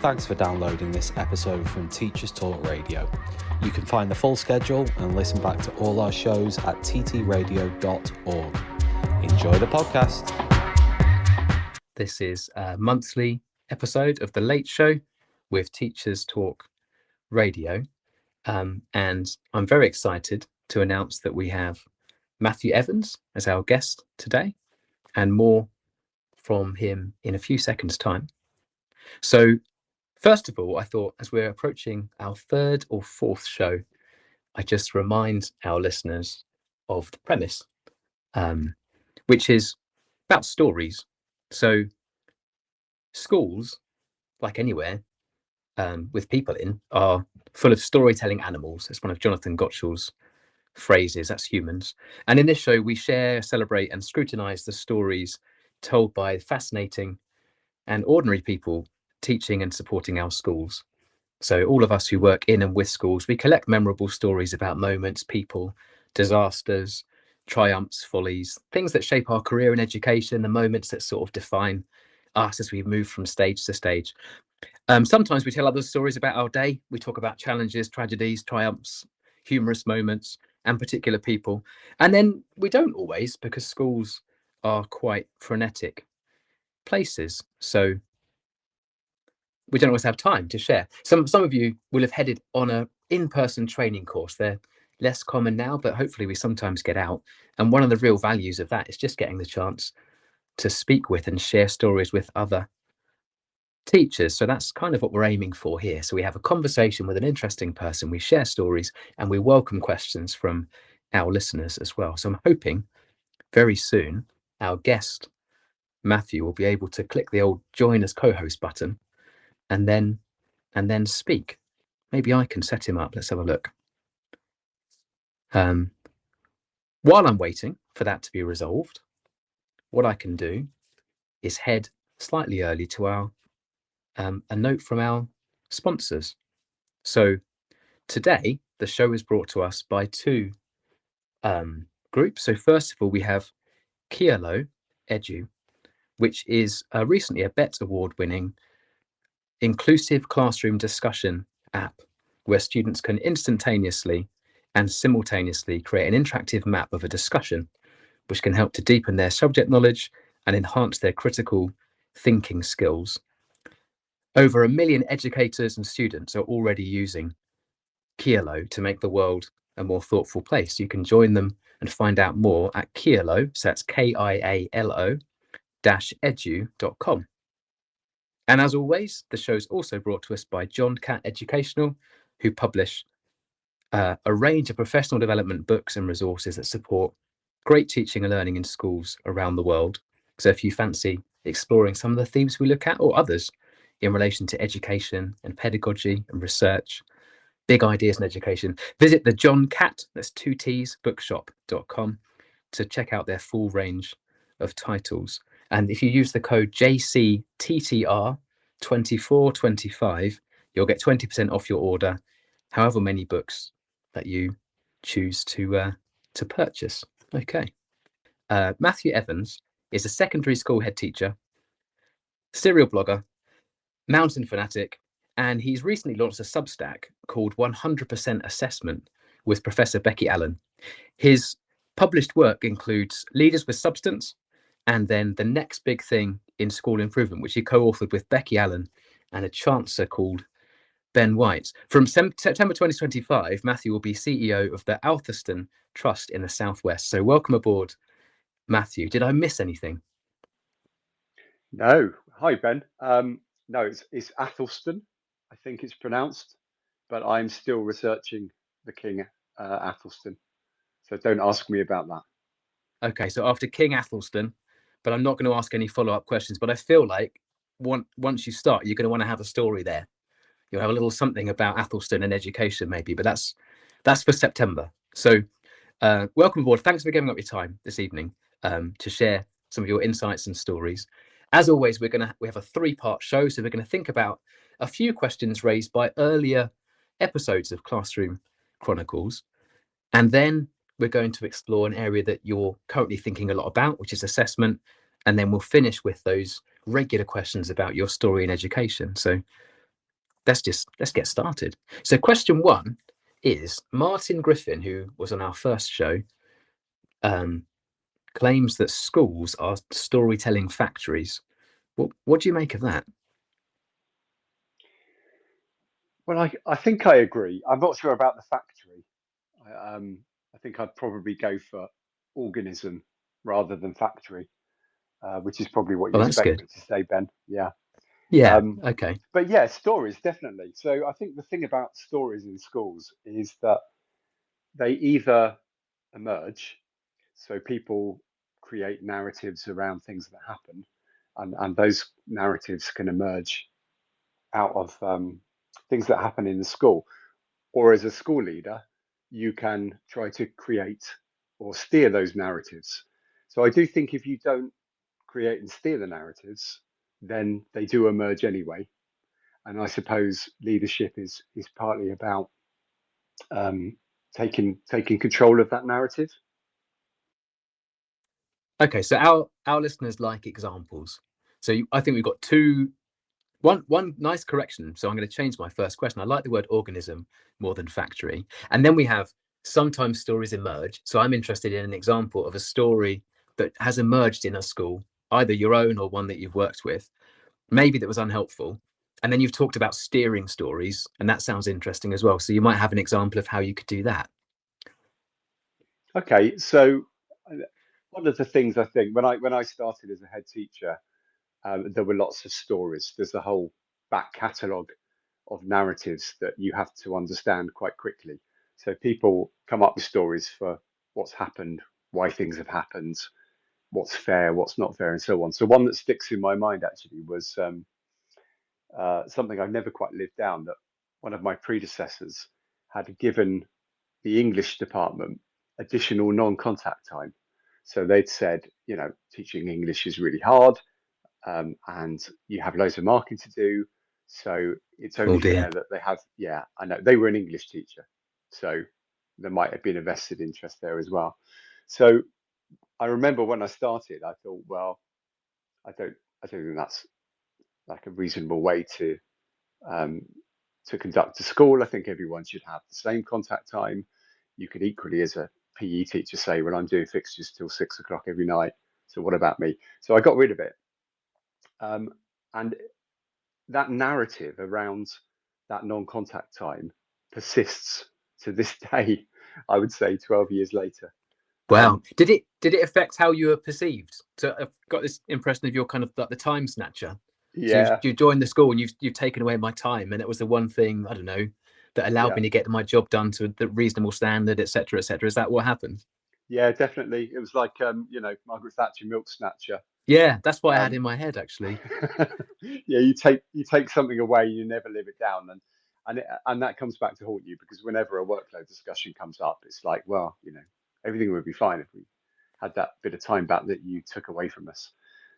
Thanks for downloading this episode from Teachers Talk Radio. You can find the full schedule and listen back to all our shows at ttradio.org. Enjoy the podcast. This is a monthly episode of The Late Show with Teachers Talk Radio. And I'm very excited to announce that we have Matthew Evans as our guest today, and more from him in a few seconds' time. So, first of all, I thought as we're approaching our third or fourth show, I just remind our listeners of the premise, which is about stories. So schools, like anywhere with people in, are full of storytelling animals. It's one of Jonathan Gottschall's phrases. That's humans. And in this show, we share, celebrate, and scrutinize the stories told by fascinating and ordinary people teaching and supporting our schools. So all of us who work in and with schools, we collect memorable stories about moments, people, disasters, triumphs, follies, things that shape our career in education, the moments that sort of define us as we move from stage to stage. Sometimes we tell other stories about our day. We talk about challenges, tragedies, triumphs, humorous moments, and particular people. And then we don't always, because schools are quite frenetic places. So we don't always have time to share. Some of you will have headed on an in-person training course. They're less common now, but hopefully we sometimes get out. And one of the real values of that is just getting the chance to speak with and share stories with other teachers. So that's kind of what we're aiming for here. So we have a conversation with an interesting person, we share stories, and we welcome questions from our listeners as well. So I'm hoping very soon our guest, Matthew, will be able to click the old join as co-host button and then speak. Maybe I can set him up. Let's have a look. While I'm waiting for that to be resolved, what I can do is head slightly early to our a note from our sponsors. So today the show is brought to us by two groups. So first of all, we have Kielo Edu, which is recently a BET award-winning inclusive classroom discussion app where students can instantaneously and simultaneously create an interactive map of a discussion, which can help to deepen their subject knowledge and enhance their critical thinking skills. Over 1 million educators and students are already using Kielo to make the world a more thoughtful place. You can join them and find out more at Kielo, so that's KIALO-edu.com. And as always, the show is also brought to us by John Catt Educational, who publish a range of professional development books and resources that support great teaching and learning in schools around the world. So if you fancy exploring some of the themes we look at, or others in relation to education and pedagogy and research, big ideas in education, visit the John Catt, that's 2Ts, bookshop.com to check out their full range of titles. And if you use the code JCTTR2425, you'll get 20% off your order, however many books that you choose to purchase. Okay. Matthew Evans is a secondary school head teacher, serial blogger, mountain fanatic, and he's recently launched a Substack called 100% Assessment with Professor Becky Allen. His published work includes Leaders with Substance, and then The Next Big Thing in School Improvement, which he co-authored with Becky Allen and a chancellor called Ben White. From September 2025, Matthew will be CEO of the Altherston Trust in the Southwest. So welcome aboard, Matthew. Did I miss anything? No. Hi, Ben. No, it's Athelston, I think it's pronounced, but I'm still researching the King Athelston. So don't ask me about that. Okay, so after King Athelston, but I'm not going to ask any follow-up questions, but I feel like once you start, you're going to want to have a story there. You'll have a little something about Athelston and education maybe, but that's for September. So welcome aboard. Thanks for giving up your time this evening to share some of your insights and stories. As always, we have a 3-part show, so we're going to think about a few questions raised by earlier episodes of Classroom Chronicles, and then we're going to explore an area that you're currently thinking a lot about, which is assessment, and then we'll finish with those regular questions about your story in education. So let's get started. So question one is Martin Griffin, who was on our first show, claims that schools are storytelling factories. What do you make of that? Well, I think I agree. I'm not sure about the factory. I think I'd probably go for organism rather than factory, which is probably what you Well, that's expect good. me to say, Ben. Yeah. Yeah. Um, Okay. but yeah, stories definitely. So I think the thing about stories in schools is that they either emerge, so people create narratives around things that happen, and those narratives can emerge out of things that happen in the school. Or as a school leader, you can try to create or steer those narratives. So I do think if you don't create and steer the narratives, then they do emerge anyway. And I suppose leadership is partly about taking control of that narrative. Okay. So our listeners like examples. So I think we've got one nice correction. So I'm going to change my first question. I like the word organism more than factory. And then we have sometimes stories emerge. So I'm interested in an example of a story that has emerged in a school, either your own or one that you've worked with, maybe that was unhelpful. And then you've talked about steering stories, and that sounds interesting as well. So you might have an example of how you could do that. Okay, so one of the things I think when I started as a head teacher, there were lots of stories. There's a whole back catalogue of narratives that you have to understand quite quickly. So people come up with stories for what's happened, why things have happened, what's fair, what's not fair, and so on. So one that sticks in my mind actually was something I've never quite lived down, that one of my predecessors had given the English department additional non-contact time. So they'd said, teaching English is really hard, and you have loads of marking to do. So it's only Oh dear. fair that they have, yeah, I know they were an English teacher. So there might have been a vested interest there as well. So I remember when I started, I thought, well, I don't, I don't think that's like a reasonable way um, to conduct a school. I think everyone should have the same contact time. You could equally, as a PE teacher, say, well, I'm doing fixtures till 6 o'clock every night. So what about me? So I got rid of it. And that narrative around that non-contact time persists to this day, I would say 12 years later. Wow. Did it affect how you were perceived? So I've got this impression of you're kind of like the time snatcher. So Yeah, you joined the school and you've taken away my time, and it was the one thing, I don't know, that allowed yeah, me to get my job done to the reasonable standard, etc., etc. Is that what happened? yeah, definitely. It was like, Margaret Thatcher, milk snatcher. Yeah, that's what I had Um, in my head actually. yeah, you take something away, you never live it down, and that comes back to haunt you, because whenever a workload discussion comes up, it's like, well, everything would be fine if we had that bit of time back that you took away from us.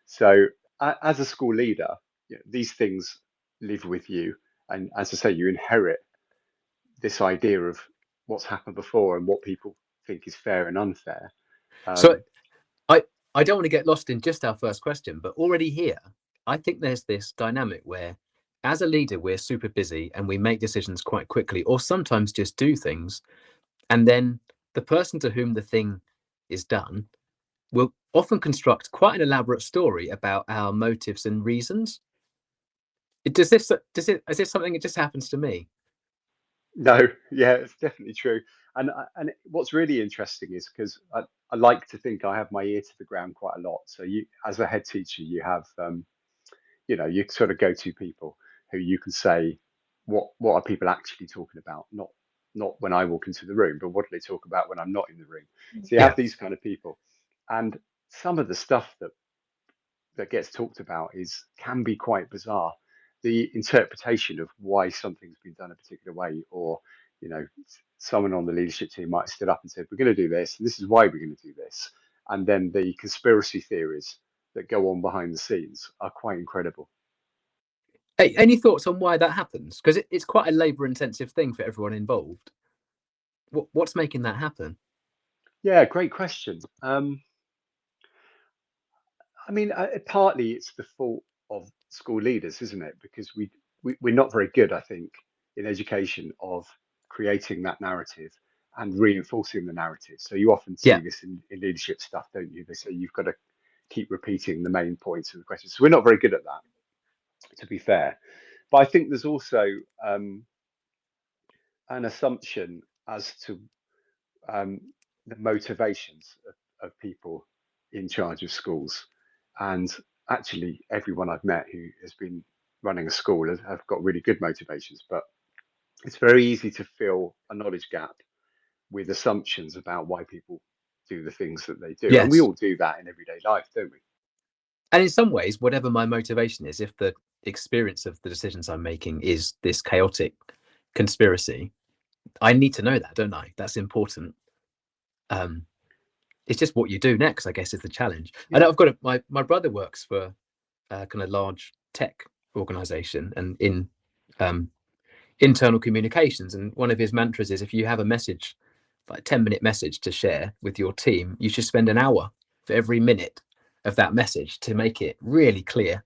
So as a school leader, these things live with you, and as I say, you inherit this idea of what's happened before and what people think is fair and unfair. So Um, I I don't want to get lost in just our first question, but already here, I think there's this dynamic where as a leader, we're super busy and we make decisions quite quickly, or sometimes just do things. And then the person to whom the thing is done will often construct quite an elaborate story about our motives and reasons. Is this something that just happens to me? No, yeah, it's definitely true. And what's really interesting is because I like to think I have my ear to the ground quite a lot. So you, as a head teacher, you have you sort of go to people who you can say, what are people actually talking about? Not when I walk into the room, but what do they talk about when I'm not in the room? So you Yeah. have these kind of people, and some of the stuff that gets talked about is can be quite bizarre. The interpretation of why something's been done a particular way, or you know, someone on the leadership team might have stood up and said, "We're going to do this, and this is why we're going to do this," and then the conspiracy theories that go on behind the scenes are quite incredible. Hey, any thoughts on why that happens? Because it's quite a labour-intensive thing for everyone involved. What's making that happen? Yeah, great question. I mean, partly it's the fault of school leaders, isn't it? Because we're not very good, I think, in education of creating that narrative and reinforcing the narrative. So you often Yeah. see this in leadership stuff, don't you? They say you've got to keep repeating the main points of the question. So we're not very good at that, to be fair. But I think there's also an assumption as to um, the motivations of people in charge of schools. And actually, everyone I've met who has been running a school have got really good motivations. But it's very easy to fill a knowledge gap with assumptions about why people do the things that they do. And we Yes. all do that in everyday life, don't we? And in some ways, whatever my motivation is, if the experience of the decisions I'm making is this chaotic conspiracy, I need to know that, don't I? That's important. It's just what you do next, I guess, is the challenge. I know Yeah. I've got my brother works for a kind of large tech organization and in internal communications. And one of his mantras is if you have a message, like a 10-minute message to share with your team, you should spend an hour for every minute of that message to make it really clear.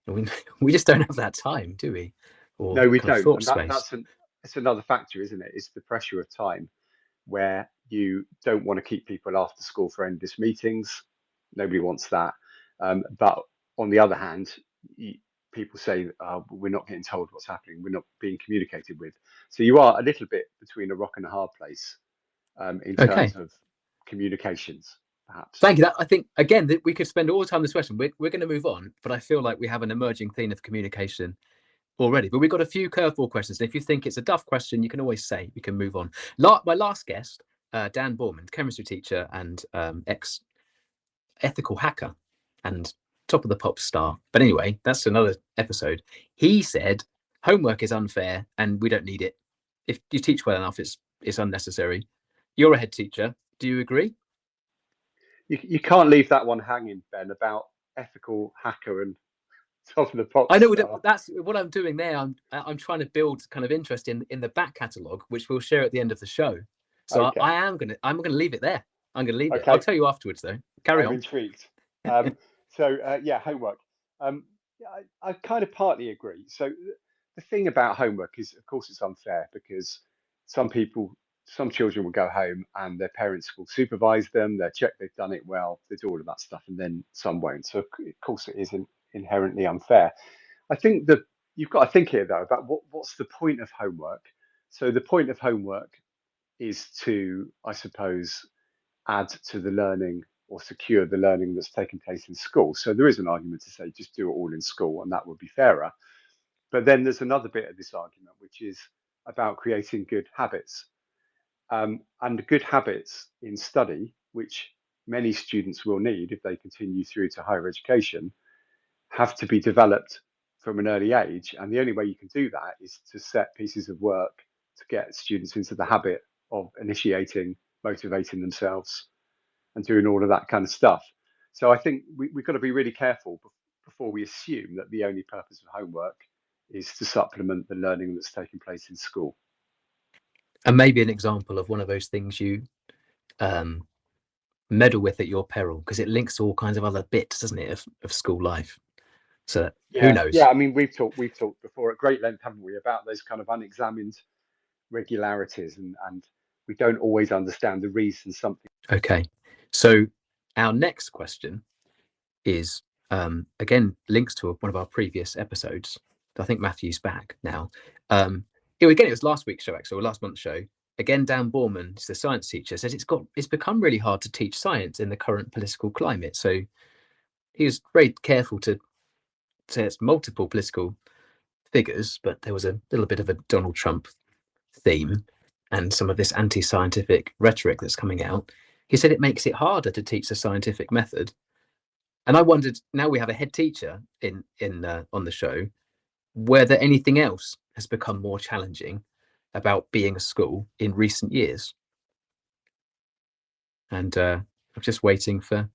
And we just don't have that time, do we? Or No, we kind of don't. thought And space. it's another factor, isn't it? It's the pressure of time where you don't want to keep people after school for endless meetings. Nobody wants that. But on the other hand, people say we're not getting told what's happening. We're not being communicated with. So you are a little bit between a rock and a hard place in Okay. terms of communications, perhaps. Thank you. I think again that we could spend all the time on this question. We're going to move on, but I feel like we have an emerging theme of communication already. But we've got a few curveball questions. And if you think it's a duff question, you can always say we can move on. My last guest, Dan Borman, chemistry teacher and ex ethical hacker and top of the pop star. But anyway, that's another episode. He said homework is unfair and we don't need it. If you teach well enough, it's unnecessary. You're a head teacher. Do you agree? You can't leave that one hanging, Ben, about ethical hacker and top of the pop I know star. that's what I'm doing there. I'm trying to build kind of interest in the back catalogue, which we'll share at the end of the show. So Okay. I'm gonna leave it there. I'm gonna leave it. I'll Okay. tell you afterwards though. Carry I'm on. intrigued. Yeah, homework. Yeah, I kind of partly agree. So the thing about homework is, of course, it's unfair because some children will go home and their parents will supervise them. They'll check they've done it well. They do all of that stuff, and then some won't. So of course, it is inherently unfair. I think that you've got to think here though about what's the point of homework. So the point of homework is to, I suppose, add to the learning or secure the learning that's taking place in school. So there is an argument to say just do it all in school and that would be fairer. But then there's another bit of this argument, which is about creating good habits. And good habits in study, which many students will need if they continue through to higher education, have to be developed from an early age. And the only way you can do that is to set pieces of work to get students into the habit of initiating, motivating themselves, and doing all of that kind of stuff. So I think we've got to be really careful before we assume that the only purpose of homework is to supplement the learning that's taking place in school. And maybe an example of one of those things you um, meddle with at your peril, because it links to all kinds of other bits, doesn't it, of school life? So who knows? Yeah. I mean, we've talked before at great length, haven't we, about those kind of unexamined regularities, and we don't always understand the reason something. Okay. So our next question is again links to one of our previous episodes. I think Matthew's back now. It was last week's show, actually, or last month's show. Again, Dan Borman, the science teacher, says it's become really hard to teach science in the current political climate. So he was very careful to say it's multiple political figures, but there was a little bit of a Donald Trump theme and some of this anti-scientific rhetoric that's coming out. He said it makes it harder to teach the scientific method. And I wondered, now we have a head teacher in on the show, whether anything else has become more challenging about being a school in recent years. And I'm just waiting for.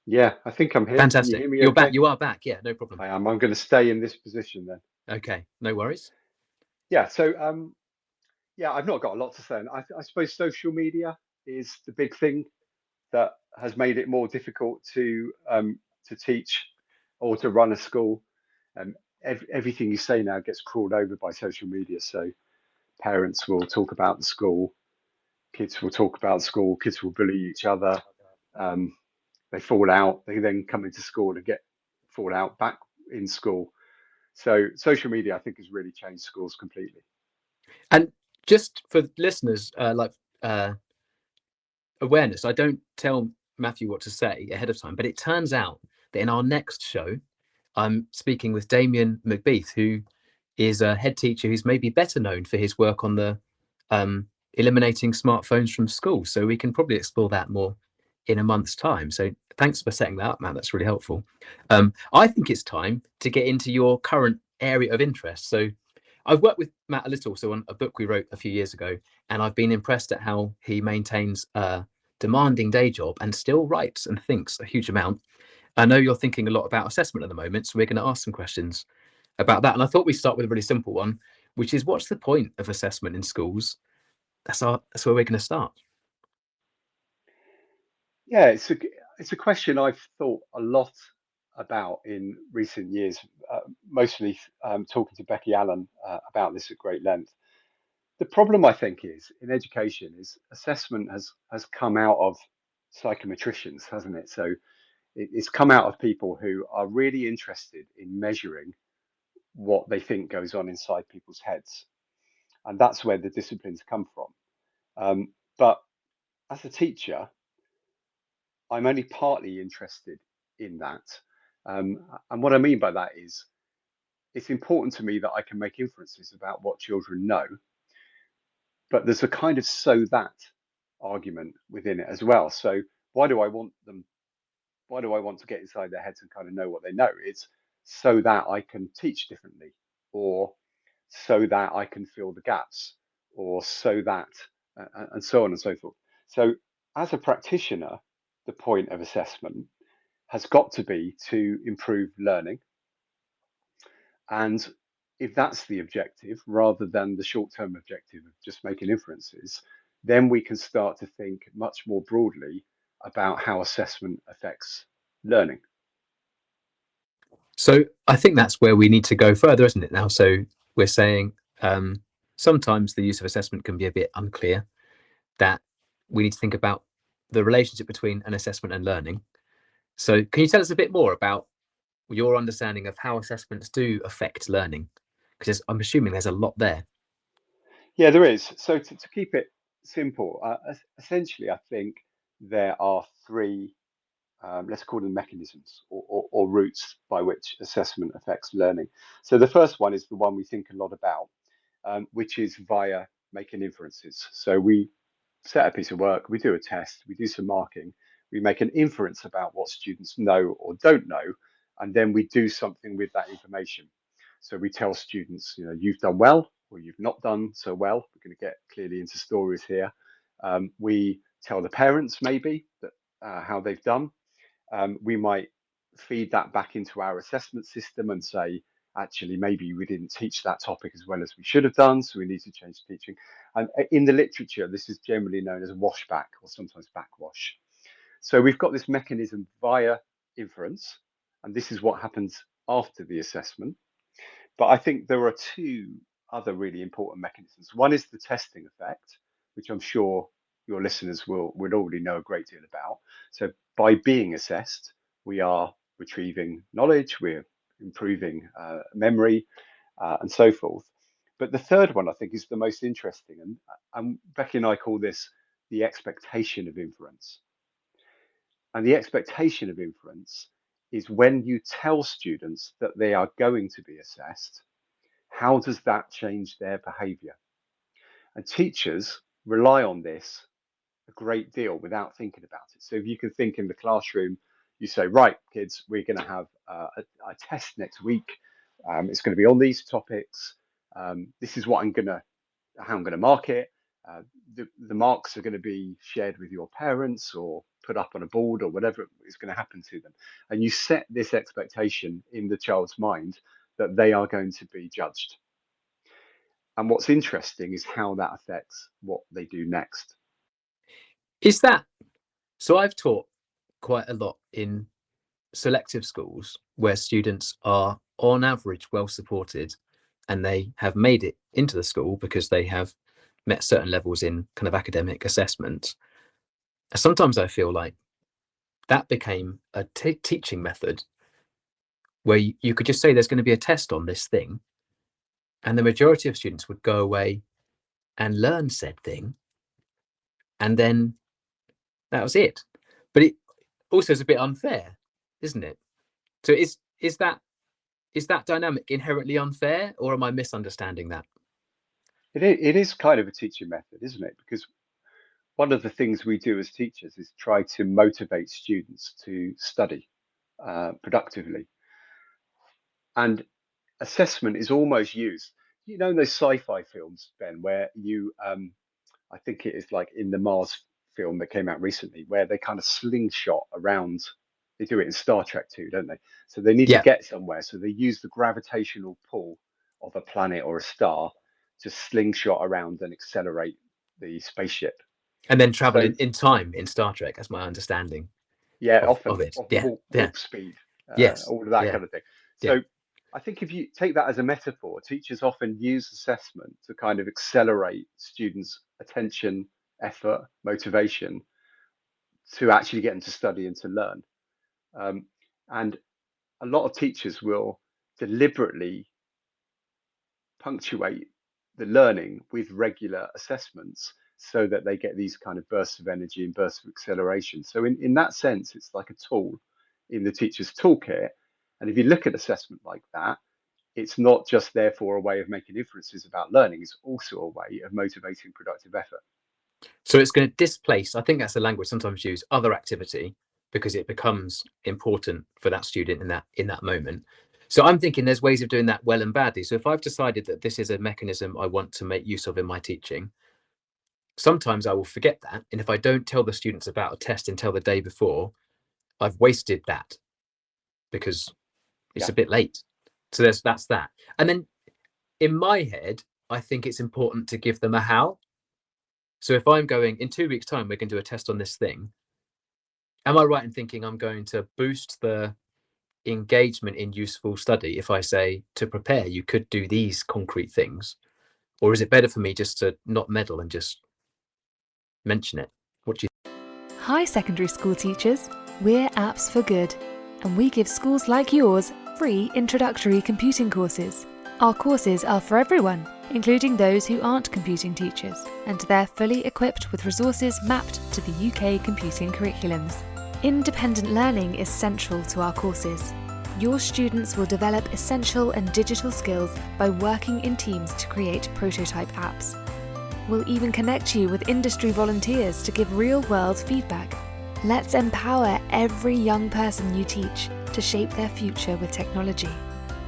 Yeah, I think I'm here. Can you Fantastic. hear me? You're Okay? back. You are back. Yeah, no problem. I am. I'm going to stay in this position then. Okay, no worries. Yeah. So yeah, I've not got a lot to say. And I suppose social media is the big thing that has made it more difficult to teach or to run a school. everything you say now gets crawled over by social media. So parents will talk about the school, kids will talk about school, kids will bully each other. Um, they fall out. They then come into school and get fall out back in school. So social media, I think, has really changed schools completely. And just for listeners, awareness, I don't tell Matthew what to say ahead of time, but it turns out that in our next show, I'm speaking with Damien McBeath, who is a head teacher who's maybe better known for his work on the eliminating smartphones from school. So we can probably explore that more in a month's time. So thanks for setting that up, Matt. That's really helpful. I think it's time to get into your current area of interest. So I've worked with Matt a little, so on a book we wrote a few years ago, and I've been impressed at how he maintains a demanding day job and still writes and thinks a huge amount. I know you're thinking a lot about assessment at the moment, so we're going to ask some questions about that. And I thought we'd start with a really simple one, which is what's the point of assessment in schools? That's where we're going to start. Yeah, it's a question I've thought a lot about in recent years, mostly talking to Becky Allen about this at great length. The problem, I think, is in education is assessment has come out of psychometricians, hasn't it? So it's come out of people who are really interested in measuring what they think goes on inside people's heads, and that's where the disciplines come from. But as a teacher, I'm only partly interested in that. And what I mean by that is it's important to me that I can make inferences about what children know, but there's a kind of so that argument within it as well. So why do I want them? Why do I want to get inside their heads and kind of know what they know? It's so that I can teach differently, or so that I can fill the gaps, or so that, and so on and so forth. So as a practitioner, the point of assessment has got to be to improve learning. And if that's the objective, rather than the short term objective of just making inferences, then we can start to think much more broadly about how assessment affects learning. So I think that's where we need to go further, isn't it now? So we're saying sometimes the use of assessment can be a bit unclear, that we need to think about the relationship between an assessment and learning. So can you tell us a bit more about your understanding of how assessments do affect learning? Because I'm assuming there's a lot there. Yeah, there is. So to keep it simple, essentially, I think there are three, let's call them mechanisms or routes by which assessment affects learning. So the first one is the one we think a lot about, which is via making inferences. So we set a piece of work, we do a test, we do some marking, we make an inference about what students know or don't know, and then we do something with that information. So we tell students, you've done well or you've not done so well. We're going to get clearly into stories here. We tell the parents maybe that how they've done. We might feed that back into our assessment system and say, actually, maybe we didn't teach that topic as well as we should have done, so we need to change teaching. And in the literature, this is generally known as washback or sometimes backwash. So we've got this mechanism via inference, and this is what happens after the assessment. But I think there are two other really important mechanisms. One is the testing effect, which I'm sure your listeners would already know a great deal about. So by being assessed, we are retrieving knowledge, we're improving memory, and so forth. But the third one, I think, is the most interesting. And Becky and I call this the expectation of inference. And the expectation of inference is when you tell students that they are going to be assessed, how does that change their behavior? And teachers rely on this a great deal without thinking about it. So if you can think in the classroom, you say, right, kids, we're going to have a test next week. It's going to be on these topics. This is what how I'm going to mark it. The marks are going to be shared with your parents or put up on a board or whatever is going to happen to them. And you set this expectation in the child's mind that they are going to be judged. And what's interesting is how that affects what they do next. Is that so? I've taught quite a lot in selective schools where students are on average well supported and they have made it into the school because they have met certain levels in kind of academic assessment, sometimes I feel like that became a teaching method where you could just say there's going to be a test on this thing, and the majority of students would go away and learn said thing, and then that was it. But it also is a bit unfair, isn't it? So is that dynamic inherently unfair, or am I misunderstanding that? It is kind of a teaching method, isn't it? Because one of the things we do as teachers is try to motivate students to study productively. And assessment is almost used, in those sci-fi films, Ben, where I think it is like in the Mars film that came out recently, where they kind of slingshot around. They do it in Star Trek too, don't they? So they need to Yeah, get somewhere. So they use the gravitational pull of a planet or a star to slingshot around and accelerate the spaceship. and then travel So in time in Star Trek. That's my understanding yeah, of often it. of Yeah, yeah, warp speed, yes, all of that yeah, kind of thing. yeah. So I think if you take that as a metaphor, teachers often use assessment to kind of accelerate students' attention, effort, motivation to actually get them to study and to learn. Um, and a lot of teachers will deliberately punctuate the learning with regular assessments so that they get these kind of bursts of energy and bursts of acceleration. So in that sense, it's like a tool in the teacher's toolkit. And if you look at assessment like that, it's not just therefore a way of making inferences about learning, it's also a way of motivating productive effort. So it's going to displace, I think that's the language sometimes used, other activity, because it becomes important for that student in that moment. So I'm thinking there's ways of doing that well and badly. So if I've decided that this is a mechanism I want to make use of in my teaching, sometimes I will forget that. And if I don't tell the students about a test until the day before, I've wasted that because it's Yeah. a bit late. So that's that. And then in my head, I think it's important to give them a how. So if I'm going in 2 weeks' time, we're going to do a test on this thing. Am I right in thinking I'm going to boost the engagement in useful study if I say to prepare, you could do these concrete things? Or is it better for me just to not meddle and just mention it? What do you Hi, secondary school teachers. We're Apps for Good, and we give schools like yours free introductory computing courses. Our courses are for everyone, including those who aren't computing teachers, and they're fully equipped with resources mapped to the UK computing curriculums. Independent learning is central to our courses. Your students will develop essential and digital skills by working in teams to create prototype apps. We'll even connect you with industry volunteers to give real-world feedback. Let's empower every young person you teach to shape their future with technology.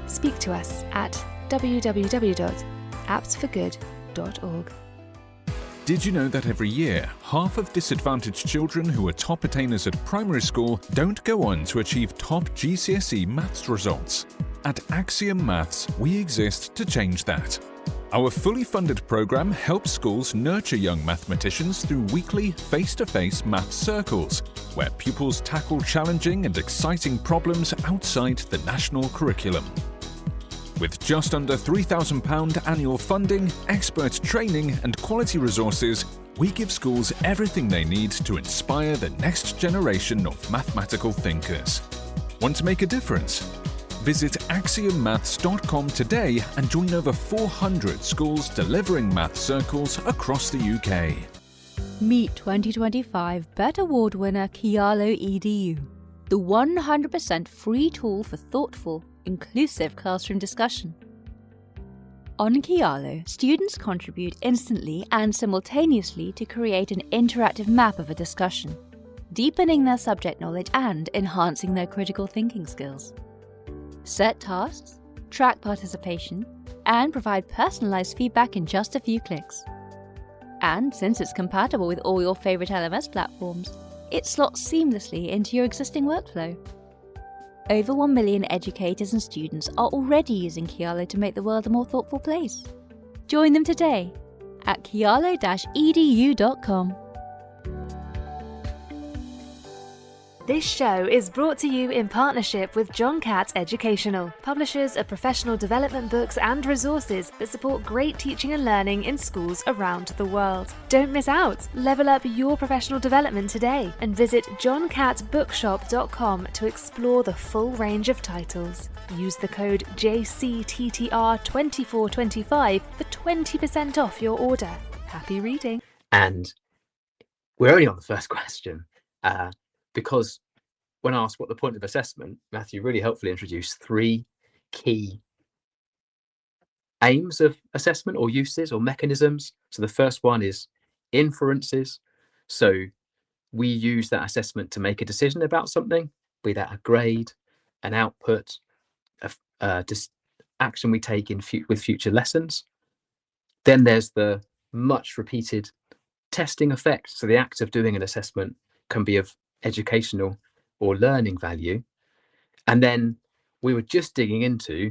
Speak to us at www.appsforgood.org. Did you know that every year, half of disadvantaged children who are top attainers at primary school don't go on to achieve top GCSE maths results? At Axiom Maths, we exist to change that. Our fully funded program helps schools nurture young mathematicians through weekly face-to-face maths circles, where pupils tackle challenging and exciting problems outside the national curriculum. With just under £3,000 annual funding, expert training and quality resources, we give schools everything they need to inspire the next generation of mathematical thinkers. Want to make a difference? Visit axiommaths.com today and join over 400 schools delivering math circles across the UK. Meet 2025 BET Award winner Kialo EDU, the 100% free tool for thoughtful, inclusive classroom discussion. On Kialo, students contribute instantly and simultaneously to create an interactive map of a discussion, deepening their subject knowledge and enhancing their critical thinking skills. Set tasks, track participation, and provide personalized feedback in just a few clicks. And since it's compatible with all your favorite LMS platforms, it slots seamlessly into your existing workflow. Over 1 million educators and students are already using Kialo to make the world a more thoughtful place. Join them today at kialo-edu.com. This show is brought to you in partnership with John Catt Educational, publishers of professional development books and resources that support great teaching and learning in schools around the world. Don't miss out. Level up your professional development today and visit johncattbookshop.com to explore the full range of titles. Use the code JCTTR2425 for 20% off your order. Happy reading. And we're only on the first question because when asked what the point of assessment, Matthew really helpfully introduced 3 key aims of assessment or uses or mechanisms. So the first one is inferences. So we use that assessment to make a decision about something, be that a grade, an output, action we take with future lessons. Then there's the much repeated testing effect. So the act of doing an assessment can be of educational or learning value. And then we were just digging into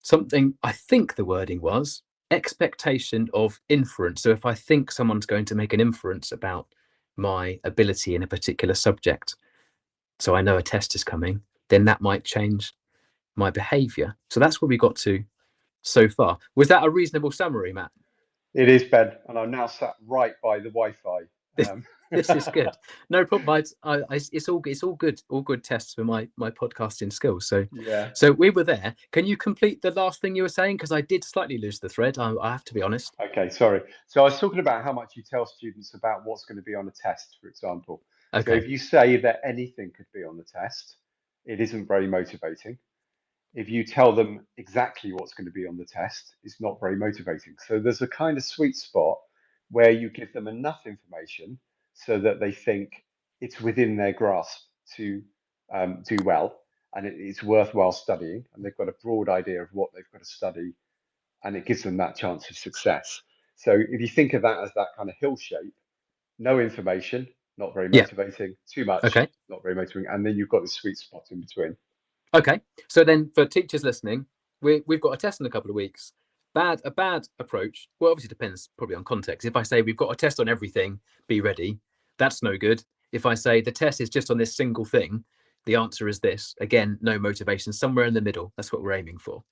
something, I think the wording was expectation of inference. So if I think someone's going to make an inference about my ability in a particular subject, so I know a test is coming, then that might change my behavior. So that's where we got to so far. Was that a reasonable summary, Matt? It is, Ben, and I'm now sat right by the Wi-Fi. This is good. No problem. It's all good. All good tests for my podcasting skills. So yeah. So we were there. Can you complete the last thing you were saying? Because I did slightly lose the thread. I have to be honest. Okay, sorry. So I was talking about how much you tell students about what's going to be on a test, for example. Okay. So if you say that anything could be on the test, it isn't very motivating. If you tell them exactly what's going to be on the test, it's not very motivating. So there's a kind of sweet spot where you give them enough information so that they think it's within their grasp to do well, and it's worthwhile studying, and they've got a broad idea of what they've got to study, and it gives them that chance of success. So if you think of that as that kind of hill shape, no information, not very motivating, too much, okay, not very motivating, and then you've got the sweet spot in between. Okay, so then for teachers listening, we've got a test in a couple of weeks. A bad approach, well, obviously depends probably on context. If I say we've got a test on everything, be ready, that's no good. If I say the test is just on this single thing, the answer is this. Again, no motivation, somewhere in the middle. That's what we're aiming for.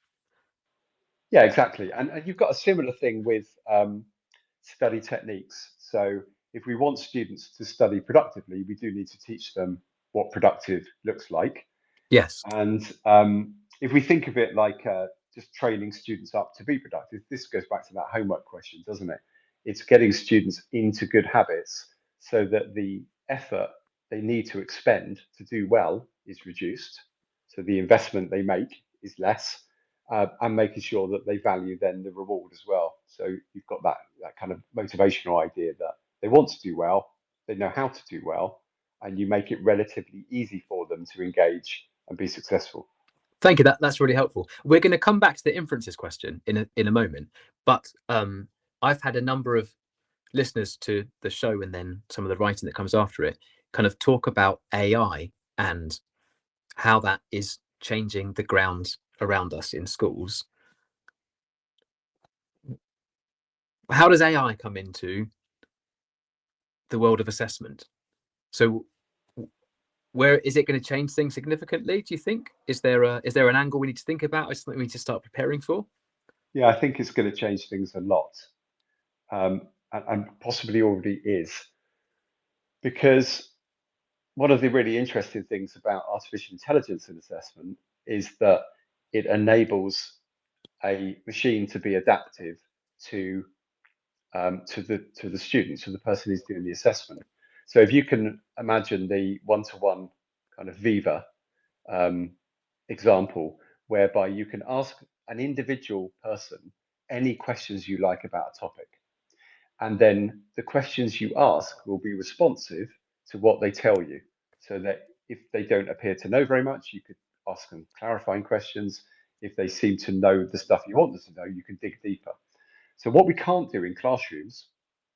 Yeah, exactly. And you've got a similar thing with study techniques. So if we want students to study productively, we do need to teach them what productive looks like. Yes. And if we think of it like just training students up to be productive, this goes back to that homework question, doesn't it? It's getting students into good habits so that the effort they need to expend to do well is reduced. So the investment they make is less, and making sure that they value then the reward as well. So you've got that kind of motivational idea that they want to do well, they know how to do well, and you make it relatively easy for them to engage and be successful. Thank you. That's really helpful. We're going to come back to the inferences question in a moment, but I've had a number of listeners to the show and then some of the writing that comes after it kind of talk about AI and how that is changing the ground around us in schools. How does AI come into the world of assessment? So where is it going to change things significantly, do you think? Is there an angle we need to think about? Is something we need to start preparing for? Yeah, I think it's going to change things a lot, and possibly already is. Because one of the really interesting things about artificial intelligence in assessment is that it enables a machine to be adaptive to the student, to the person who's doing the assessment. So if you can imagine the one-to-one kind of Viva example, whereby you can ask an individual person any questions you like about a topic, and then the questions you ask will be responsive to what they tell you, so that if they don't appear to know very much, you could ask them clarifying questions. If they seem to know the stuff you want them to know, you can dig deeper. So what we can't do in classrooms,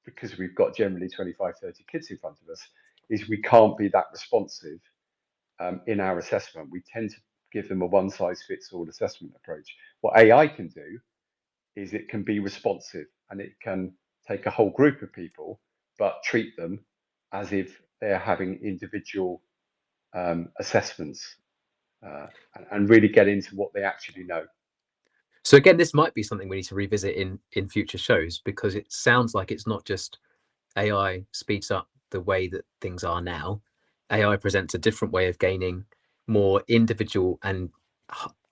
because we've got generally 25, 30 kids in front of us, is we can't be that responsive in our assessment. We tend to give them a one-size-fits-all assessment approach. What AI can do is it can be responsive, and it can take a whole group of people, but treat them as if they're having individual assessments and really get into what they actually know. So again, this might be something we need to revisit in future shows, because it sounds like it's not just AI speeds up the way that things are now. AI presents a different way of gaining more individual and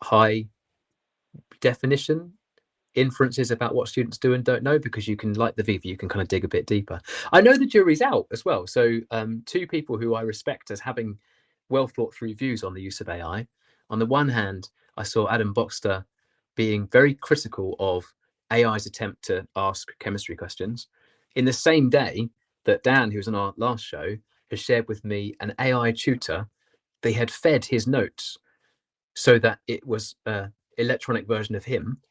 high definition inferences about what students do and don't know, because you can, like the Viva, you can kind of dig a bit deeper. I know the jury's out as well. So two people who I respect as having well thought through views on the use of AI. On the one hand, I saw Adam Boxter being very critical of AI's attempt to ask chemistry questions. In the same day that Dan, who was on our last show, has shared with me an AI tutor. They had fed his notes so that it was an electronic version of him,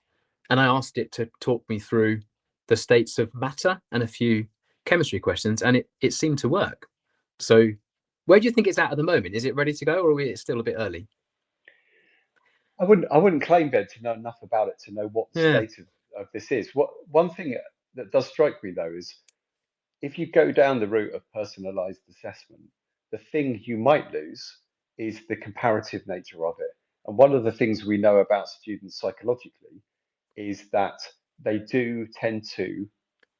and I asked it to talk me through the states of matter and a few chemistry questions, and it seemed to work. So where do you think it's at the moment? Is it ready to go, or are we still a bit early? I wouldn't claim, Ben, to know enough about it to know what the Yeah. state of this is. One thing that does strike me though is if you go down the route of personalized assessment, the thing you might lose is the comparative nature of it. And one of the things we know about students psychologically is that they do tend to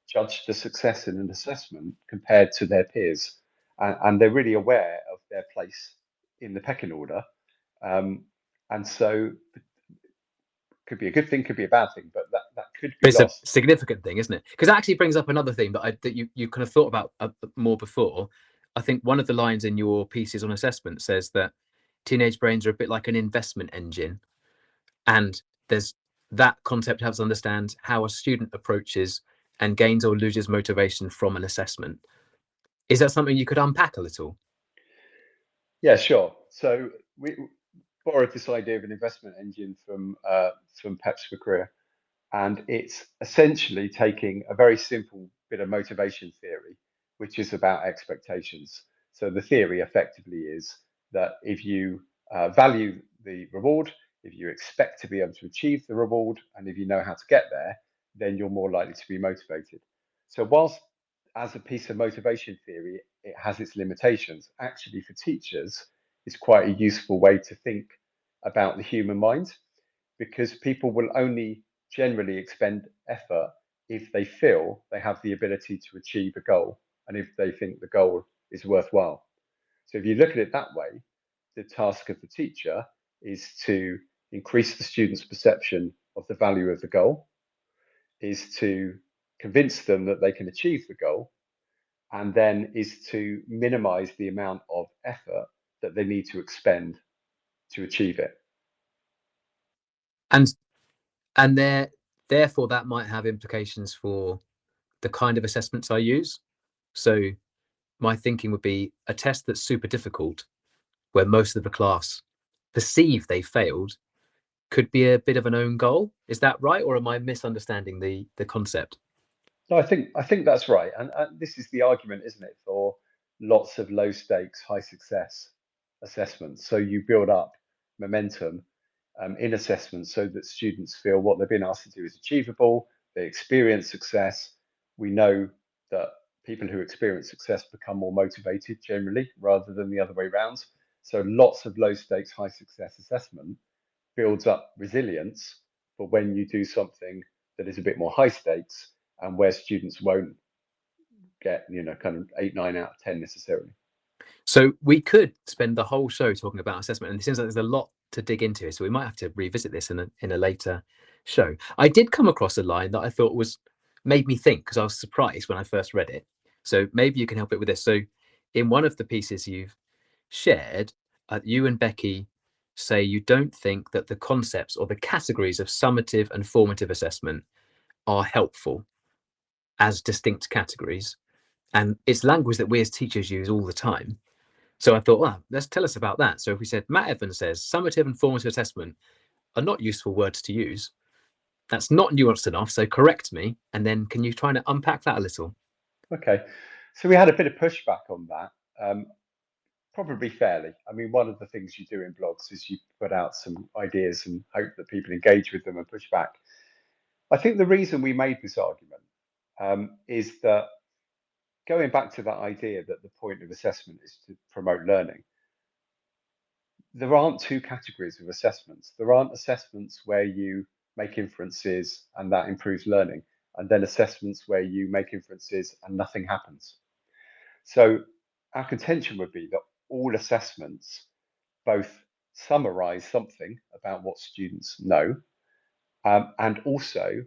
judge the success in an assessment compared to their peers. And they're really aware of their place in the pecking order. And so could be a good thing, could be a bad thing, but that could be It's a lost. significant thing, isn't it? Because that actually brings up another thing that you kind of thought about more before. I think one of the lines in your pieces on assessment says that teenage brains are a bit like an investment engine, and there's that concept helps understand how a student approaches and gains or loses motivation from an assessment. Is that something you could unpack a little? Yeah, sure. So we borrowed this idea of an investment engine from Peps for Career, and it's essentially taking a very simple bit of motivation theory, which is about expectations. So the theory effectively is that if you value the reward, if you expect to be able to achieve the reward, and if you know how to get there, then you're more likely to be motivated. So whilst as a piece of motivation theory, it has its limitations. Actually, for teachers, it's quite a useful way to think about the human mind, because people will only generally expend effort if they feel they have the ability to achieve a goal and if they think the goal is worthwhile. So if you look at it that way, the task of the teacher is to increase the student's perception of the value of the goal, is to convince them that they can achieve the goal, and then is to minimize the amount of effort that they need to expend to achieve it. And therefore that might have implications for the kind of assessments I use. So my thinking would be a test that's super difficult, where most of the class perceive they failed, could be a bit of an own goal. Is that right, or am I misunderstanding the concept? No, I think that's right, and this is the argument, isn't it, for lots of low stakes, high success assessments. So you build up momentum in assessments so that students feel what they've been asked to do is achievable. They experience success. We know that people who experience success become more motivated generally, rather than the other way around. So lots of low stakes, high success assessment builds up resilience for when you do something that is a bit more high stakes and where students won't get, kind of 8, 9 out of 10 necessarily. So we could spend the whole show talking about assessment, and it seems like there's a lot to dig into. So we might have to revisit this in a later show. I did come across a line that I thought made me think, because I was surprised when I first read it. So maybe you can help it with this. So in one of the pieces you've shared, you and Becky say you don't think that the concepts or the categories of summative and formative assessment are helpful as distinct categories. And it's language that we as teachers use all the time. So I thought, well, let's tell us about that. So if we said, Matt Evans says summative and formative assessment are not useful words to use. That's not nuanced enough. So correct me. And then can you try to unpack that a little? Okay. So we had a bit of pushback on that, probably fairly. I mean, one of the things you do in blogs is you put out some ideas and hope that people engage with them and push back. I think the reason we made this argument is that going back to that idea that the point of assessment is to promote learning, there aren't two categories of assessments. There aren't assessments where you make inferences and that improves learning, and then assessments where you make inferences and nothing happens. So our contention would be that all assessments both summarize something about what students know, and also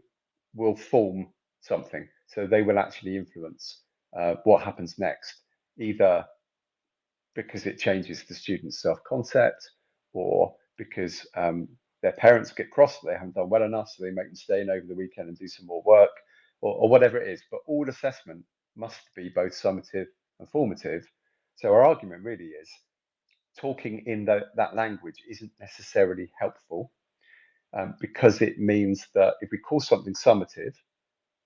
will form something. So they will actually influence what happens next, either because it changes the student's self-concept, or because their parents get cross that they haven't done well enough, so they make them stay in over the weekend and do some more work, or whatever it is. But all assessment must be both summative and formative. So our argument really is talking in that language isn't necessarily helpful, because it means that if we call something summative,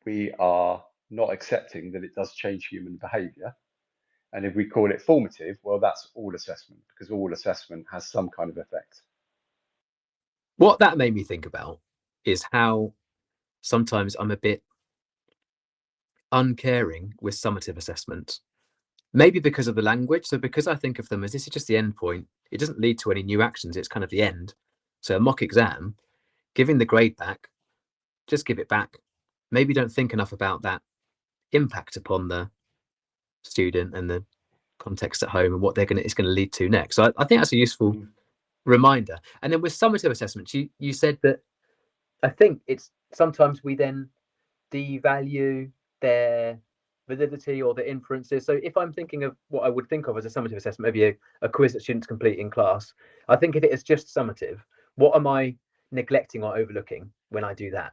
we are not accepting that it does change human behavior. And if we call it formative, well, that's all assessment, because all assessment has some kind of effect. What that made me think about is how sometimes I'm a bit uncaring with summative assessments. Maybe because of the language. So because I think of them as this is just the end point, it doesn't lead to any new actions. It's kind of the end. So a mock exam, giving the grade back, just give it back. Maybe don't think enough about that impact upon the student and the context at home and what it's going to lead to next. So I think that's a useful reminder. And then with summative assessments, you said that I think it's sometimes we then devalue their validity or the inferences. So if I'm thinking of what I would think of as a summative assessment, maybe a quiz that students complete in class, I think if it is just summative, what am I neglecting or overlooking when I do that?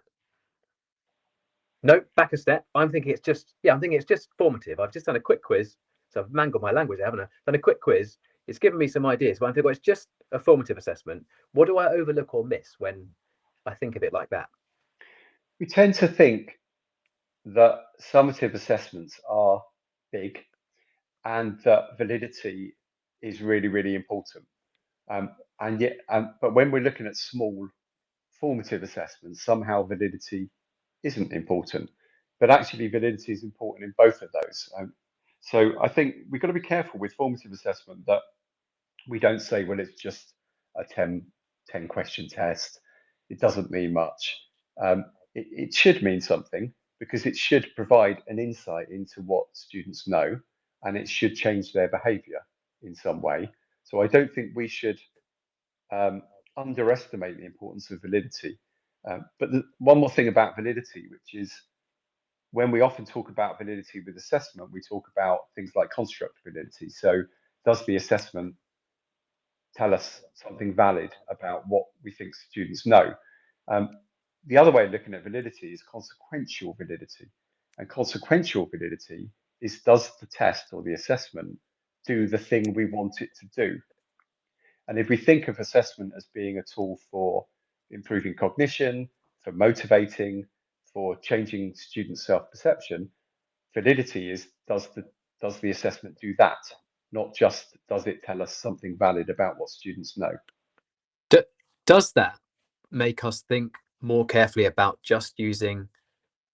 No, back a step. I'm thinking it's just formative. I've just done a quick quiz. So I've mangled my language, haven't I? Done a quick quiz. It's given me some ideas, but I'm thinking, well, it's just a formative assessment. What do I overlook or miss when I think of it like that? We tend to think that summative assessments are big and that validity is really, really important. But when we're looking at small formative assessments, somehow validity isn't important. But actually, validity is important in both of those. So I think we've got to be careful with formative assessment that we don't say, well, it's just a 10 question test. It doesn't mean much. It should mean something, because it should provide an insight into what students know, and it should change their behavior in some way. So I don't think we should underestimate the importance of validity. But one more thing about validity, which is when we often talk about validity with assessment, we talk about things like construct validity. So does the assessment tell us something valid about what we think students know? The other way of looking at validity is consequential validity. And consequential validity is, does the test or the assessment do the thing we want it to do? And if we think of assessment as being a tool for improving cognition, for motivating, for changing student self-perception, validity is, does the assessment do that? Not just does it tell us something valid about what students know. Does that make us think more carefully about just using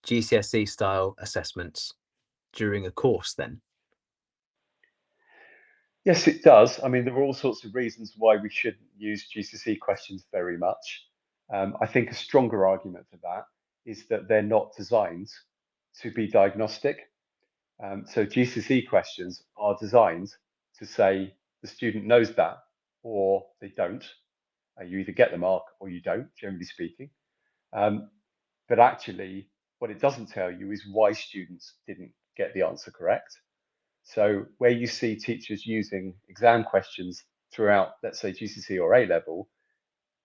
GCSE style assessments during a course then? Yes, it does. I mean, there are all sorts of reasons why we shouldn't use GCSE questions very much. I think a stronger argument for that is that they're not designed to be diagnostic. So GCSE questions are designed to say the student knows that or they don't. You either get the mark or you don't, generally speaking. But actually, what it doesn't tell you is why students didn't get the answer correct. So where you see teachers using exam questions throughout, let's say GCSE or A level,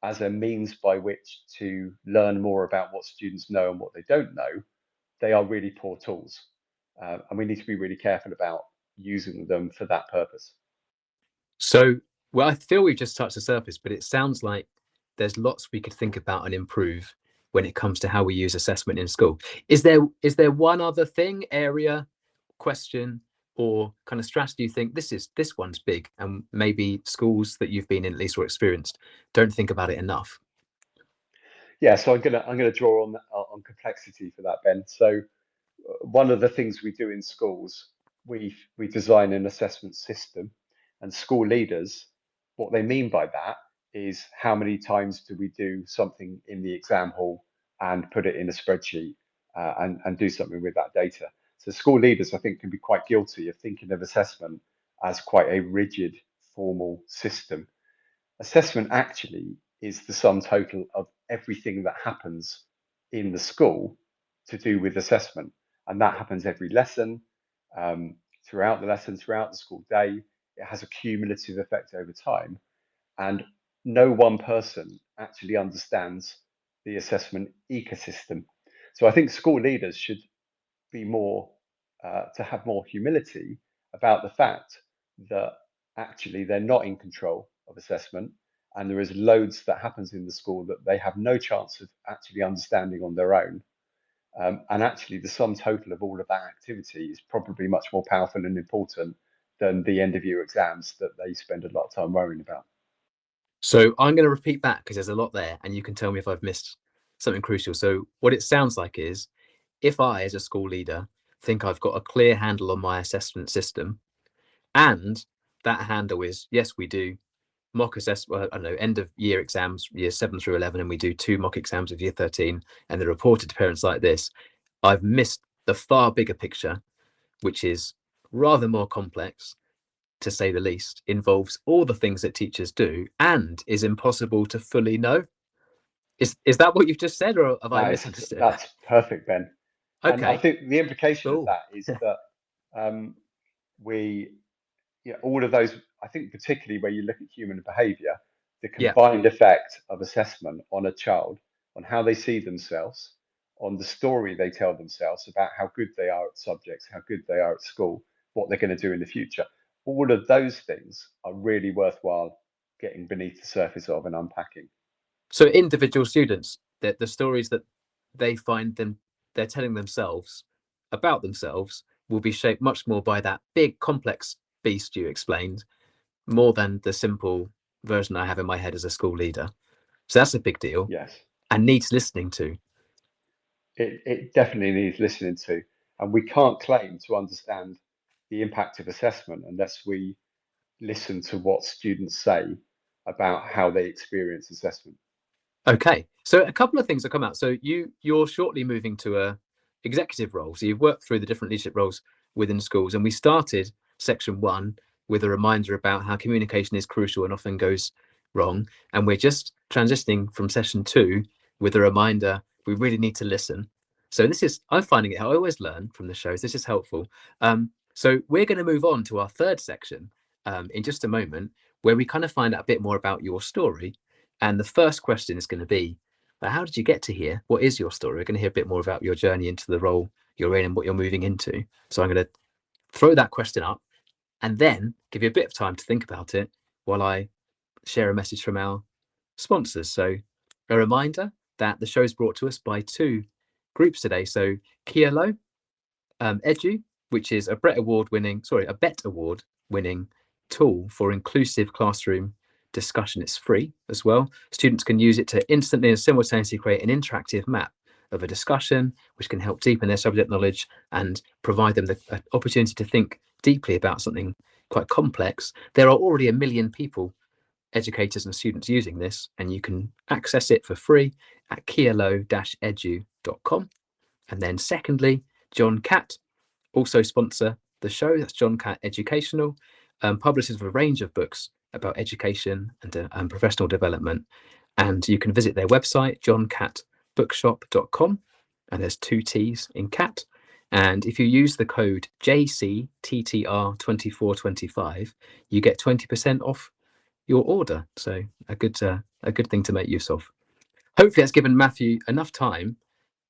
as a means by which to learn more about what students know and what they don't know, they are really poor tools. And we need to be really careful about using them for that purpose. So, well, I feel we've just touched the surface, but it sounds like there's lots we could think about and improve when it comes to how we use assessment in school. Is there one other thing, area, question, or kind of strategy you think this one's big, and maybe schools that you've been in at least or experienced don't think about it enough? Yeah, so I'm gonna draw on complexity for that, Ben. So one of the things we do in schools, we design an assessment system, and school leaders what they mean by that is how many times do we do something in the exam hall and put it in a spreadsheet and do something with that data. So school leaders, I think, can be quite guilty of thinking of assessment as quite a rigid, formal system. Assessment actually is the sum total of everything that happens in the school to do with assessment. And that happens every lesson, throughout the lesson, throughout the school day. It has a cumulative effect over time. And no one person actually understands the assessment ecosystem. So I think school leaders should be more, to have more humility about the fact that actually they're not in control of assessment, and there is loads that happens in the school that they have no chance of actually understanding on their own. And actually, the sum total of all of that activity is probably much more powerful and important than the end of year exams that they spend a lot of time worrying about. So I'm going to repeat that because there's a lot there, and you can tell me if I've missed something crucial. So what it sounds like is, if I, as a school leader, think I've got a clear handle on my assessment system, and that handle is, yes, we do mock assessment, I don't know, end of year exams, year 7 through 11, and we do 2 mock exams of year 13, and they're reported to parents like this, I've missed the far bigger picture, which is rather more complex, to say the least, involves all the things that teachers do, and is impossible to fully know. Is that what you've just said, or have I misunderstood? That's perfect, Ben. And I Okay, think the implication of cool. that is that we, all of those, I think particularly where you look at human behavior, the Yeah. combined effect of assessment on a child, on how they see themselves, on the story they tell themselves about how good they are at subjects, how good they are at school, what they're going to do in the future. All of those things are really worthwhile getting beneath the surface of and unpacking. So individual students, that the stories that they find they're telling themselves about themselves will be shaped much more by that big complex beast you explained, more than the simple version I have in my head as a school leader. So that's a big deal, Yes, and needs listening to. it definitely needs listening to. And we can't claim to understand the impact of assessment unless we listen to what students say about how they experience assessment. Okay, so a couple of things have come out. So you're shortly moving to a executive role. So you've worked through the different leadership roles within schools, and we started section 1 with a reminder about how communication is crucial and often goes wrong, and we're just transitioning from session 2 with a reminder we really need to listen. So this is, I'm finding it, I always learn from the shows. This is helpful. So we're going to move on to our third section in just a moment, where we kind of find out a bit more about your story. And the first question is going to be, how did you get to here? What is your story? We're going to hear a bit more about your journey into the role you're in and what you're moving into. So I'm going to throw that question up and then give you a bit of time to think about it while I share a message from our sponsors. So a reminder that the show is brought to us by 2 groups today. So Kielo Edu, which is a BET Award winning tool for inclusive classroom discussion. It's free as well. Students can use it to instantly and simultaneously create an interactive map of a discussion, which can help deepen their subject knowledge and provide them the opportunity to think deeply about something quite complex. There are already 1 million people, educators and students, using this, and you can access it for free at kielo-edu.com. And then secondly, John Catt, also sponsor the show. That's John Catt Educational, publishes a range of books about education and professional development. And you can visit their website, johncattbookshop.com. And there's 2 T's in Cat. And if you use the code JCTTR2425, you get 20% off your order. So a good thing to make use of. Hopefully that's given Matthew enough time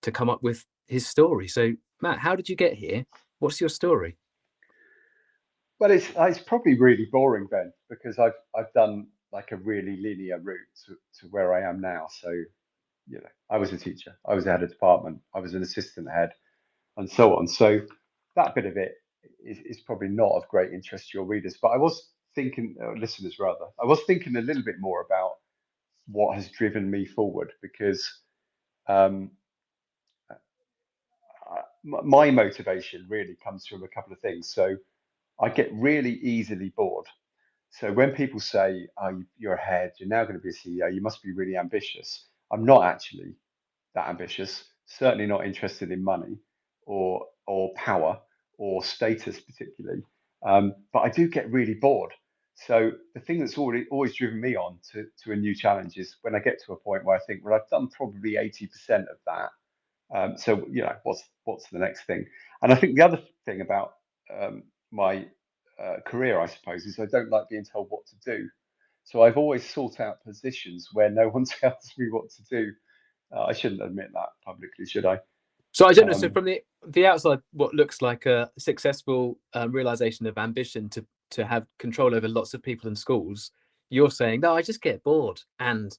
to come up with his story. So Matt, how did you get here? What's your story? Well, it's probably really boring, Ben, because I've done like a really linear route to where I am now. So, I was a teacher, I was a head of department, I was an assistant head, and so on. So that bit of it is probably not of great interest to your readers. But I was thinking, listeners rather, I was thinking a little bit more about what has driven me forward, because um, my motivation really comes from a couple of things. So I get really easily bored. So when people say, "Oh, you're ahead, you're now going to be a CEO, you must be really ambitious," I'm not actually that ambitious. Certainly not interested in money or power or status particularly. But I do get really bored. So the thing that's always driven me on to a new challenge is when I get to a point where I think, well, I've done probably 80% of that. So what's the next thing? And I think the other thing about my career, I suppose, is I don't like being told what to do. So I've always sought out positions where no one tells me what to do. I shouldn't admit that publicly, should I? So I don't know. So Um, from the outside, what looks like a successful realization of ambition to have control over lots of people and schools, you're saying, no, I just get bored, and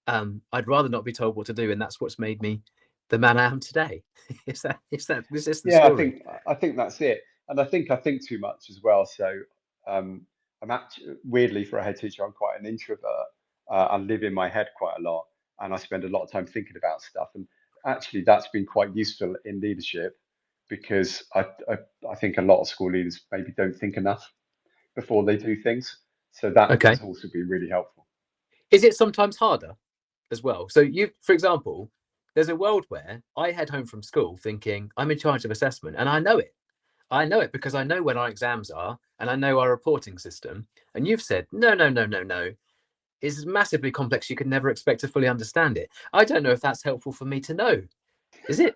I'd rather not be told what to do, and that's what's made me the man I am today. Is this the yeah, story? I think that's it, and I think too much as well. So I'm actually weirdly for a head teacher, I'm quite an introvert. I live in my head quite a lot, and I spend a lot of time thinking about stuff. And actually, that's been quite useful in leadership because I think a lot of school leaders maybe don't think enough before they do things. So that Okay. has also been really helpful. Is it sometimes harder as well? So you, for example, there's a world where I head home from school thinking I'm in charge of assessment, and I know it. I know it because I know when our exams are and I know our reporting system. And you've said, no, no, no, no, no. It's massively complex. You could never expect to fully understand it. I don't know if that's helpful for me to know. Is it?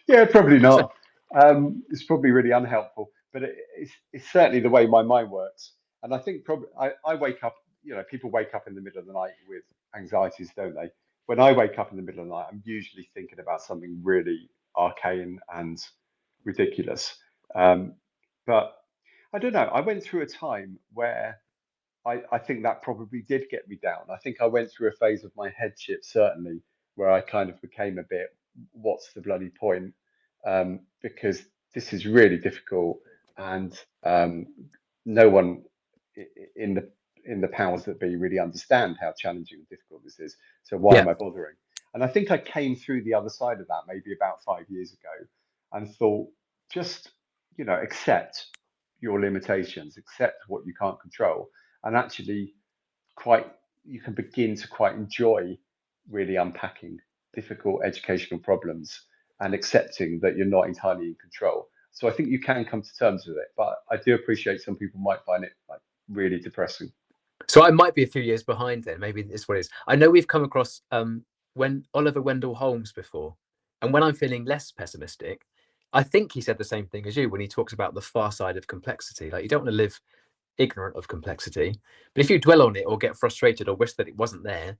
Yeah, probably So, not. It's probably really unhelpful, but it's certainly the way my mind works. And I think probably I wake up, people wake up in the middle of the night with anxieties, don't they? When I wake up in the middle of the night, I'm usually thinking about something really arcane and ridiculous. Um, but I don't know. I went through a time where I think that probably did get me down. I think I went through a phase of my headship, certainly, where I kind of became a bit, what's the bloody point? Because this is really difficult, and no one in the powers that be really understand how challenging and difficult this is. So why yeah. am I bothering? And I think I came through the other side of that maybe about 5 years ago, and thought, just accept your limitations, accept what you can't control, and actually quite you can begin to quite enjoy really unpacking difficult educational problems and accepting that you're not entirely in control. So I think you can come to terms with it, but I do appreciate some people might find it like really depressing. So I might be a few years behind then. Maybe this what it is. I know we've come across when Oliver Wendell Holmes before. And when I'm feeling less pessimistic, I think he said the same thing as you when he talks about the far side of complexity. Like you don't want to live ignorant of complexity. But if you dwell on it or get frustrated or wish that it wasn't there,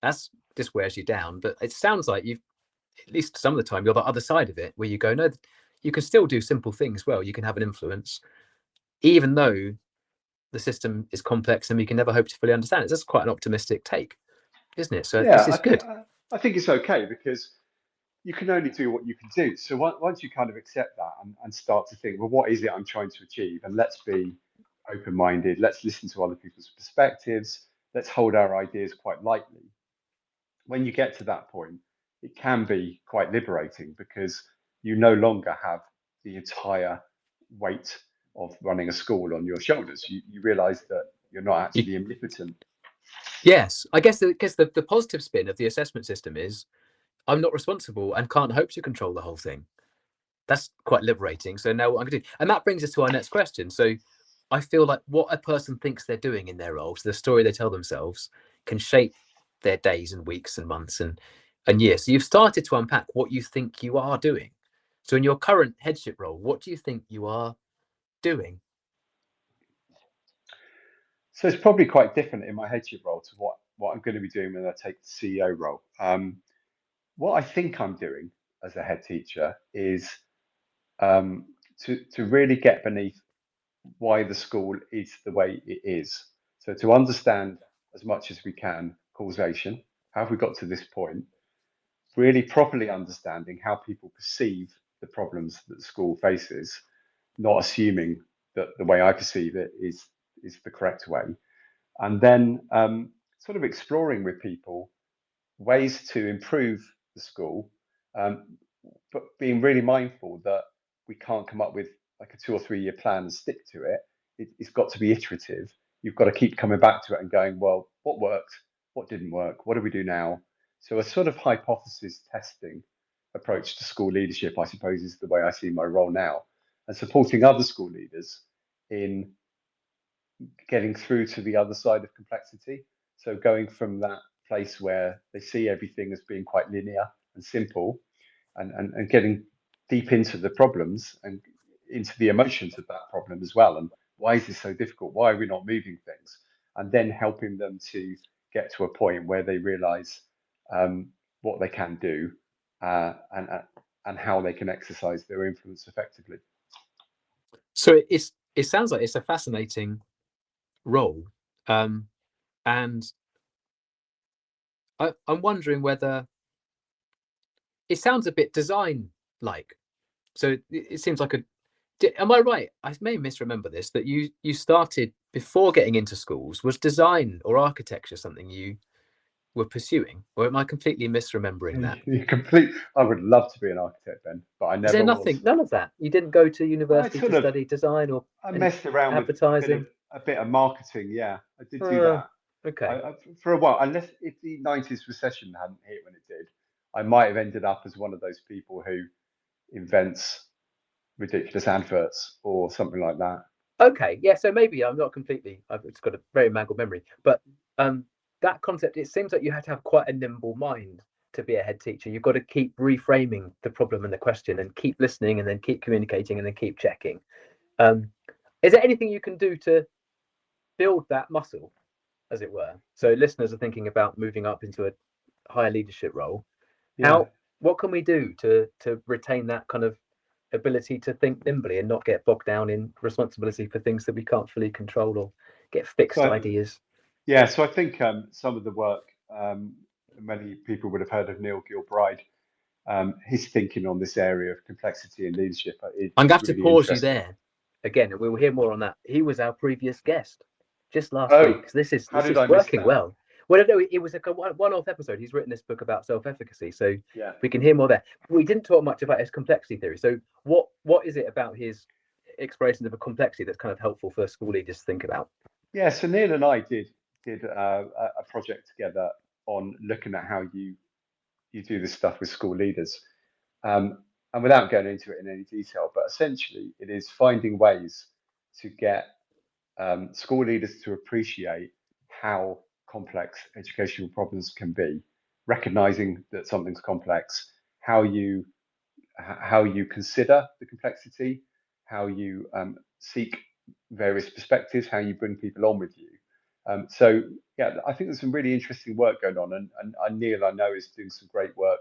that's just wears you down. But it sounds like you've, at least some of the time, you're the other side of it, where you go, no, you can still do simple things well. You can have an influence, even though the system is complex and we can never hope to fully understand it. That's quite an optimistic take, isn't it? So Yeah, this is good. I think it's okay because you can only do what you can do. So once you kind of accept that and start to think, well, what is it I'm trying to achieve? And let's be open-minded. Let's listen to other people's perspectives. Let's hold our ideas quite lightly. When you get to that point, it can be quite liberating because you no longer have the entire weight of running a school on your shoulders. You realize that you're not You, actually omnipotent. yes, I guess the positive spin of the assessment system is I'm not responsible and can't hope to control the whole thing. That's quite liberating. So now what I'm going to do, and that brings us to our next question. So I feel like what a person thinks they're doing in their role, so the story they tell themselves, can shape their days and weeks and months and years. So you've started to unpack what you think you are doing. So in your current headship role, what do you think you are doing? So it's probably quite different in my headship role to what I'm going to be doing when I take the CEO role. What I think I'm doing as a head teacher is um, to really get beneath why the school is the way it is. So to understand as much as we can causation, how have we got to this point? Really properly understanding how people perceive the problems that the school faces, not assuming that the way I perceive it is the correct way, and then sort of exploring with people ways to improve the school, um, but being really mindful that we can't come up with like a 2 or 3 year plan and stick to it. It's got to be iterative. you've got to keep coming back to it and going, well, what worked? What didn't work? What do we do now? So a sort of hypothesis testing approach to school leadership, I suppose, is the way I see my role now, and supporting other school leaders in getting through to the other side of complexity. So going from that place where they see everything as being quite linear and simple, and getting deep into the problems and into the emotions of that problem as well. And why is this so difficult? Why are we not moving things? And then helping them to get to a point where they realize what they can do and how they can exercise their influence effectively. So it sounds like it's a fascinating role, and I'm wondering whether it sounds a bit design-like. So it seems like am I right? I may misremember this, that you started before getting into schools. Was design or architecture something you were pursuing, or am I completely misremembering that? I would love to be an architect, Ben, but I never Is there nothing, was. none of that? You didn't go to university to sort of- study design or I messed around with advertising? a bit of marketing. Yeah, I did do that. Okay. For a while, unless if the 90s recession hadn't hit when it did, I might have ended up as one of those people who invents ridiculous adverts or something like that. Okay, yeah, so maybe I'm not completely, I've just got a very mangled memory, but that concept, it seems like you had to have quite a nimble mind to be a head teacher. You've got to keep reframing the problem and the question and keep listening and then keep communicating and then keep checking. Is there anything you can do to build that muscle, as it were? So listeners are thinking about moving up into a higher leadership role. Yeah. What can we do to retain that kind of ability to think nimbly and not get bogged down in responsibility for things that we can't fully control or get fixed ideas? Yeah, so I think some of the work, many people would have heard of Neil Gilbride, his thinking on this area of complexity and leadership. I'm going to have to pause you there again, and we'll hear more on that. He was our previous guest just last week. So this is working well. Well, no, it was a one-off episode. He's written this book about self-efficacy, so yeah, we can hear more there. We didn't talk much about his complexity theory. So what is it about his explorations of a complexity that's kind of helpful for school leaders to think about? Yeah, so Neil and I did a project together on looking at how you do this stuff with school leaders, and without going into it in any detail, but essentially it is finding ways to get school leaders to appreciate how complex educational problems can be, recognizing that something's complex, how you consider the complexity, how you seek various perspectives, how you bring people on with you. So yeah, I think there's some really interesting work going on, and Neil, I know, is doing some great work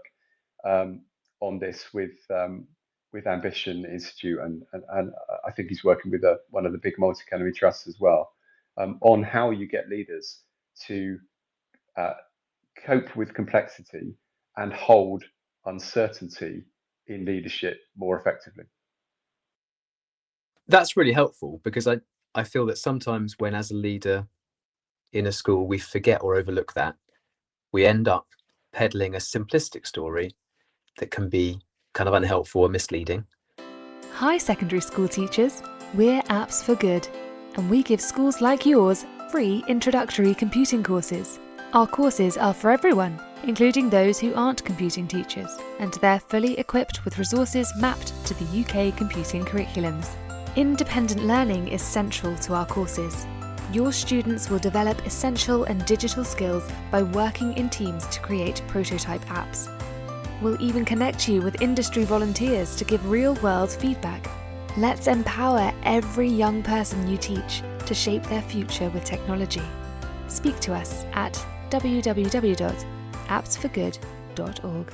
on this with Ambition Institute, and I think he's working with one of the big multi-academy trusts as well, on how you get leaders to cope with complexity and hold uncertainty in leadership more effectively. That's really helpful, because I feel that sometimes when, as a leader in a school, we forget or overlook that, we end up peddling a simplistic story that can be kind of unhelpful or misleading. Hi secondary school teachers, we're Apps for Good, and we give schools like yours free introductory computing courses. Our courses are for everyone, including those who aren't computing teachers, and they're fully equipped with resources mapped to the UK computing curriculums. Independent learning is central to our courses. Your students will develop essential and digital skills by working in teams to create prototype apps. We'll even connect you with industry volunteers to give real-world feedback. Let's empower every young person you teach to shape their future with technology. Speak to us at www.appsforgood.org.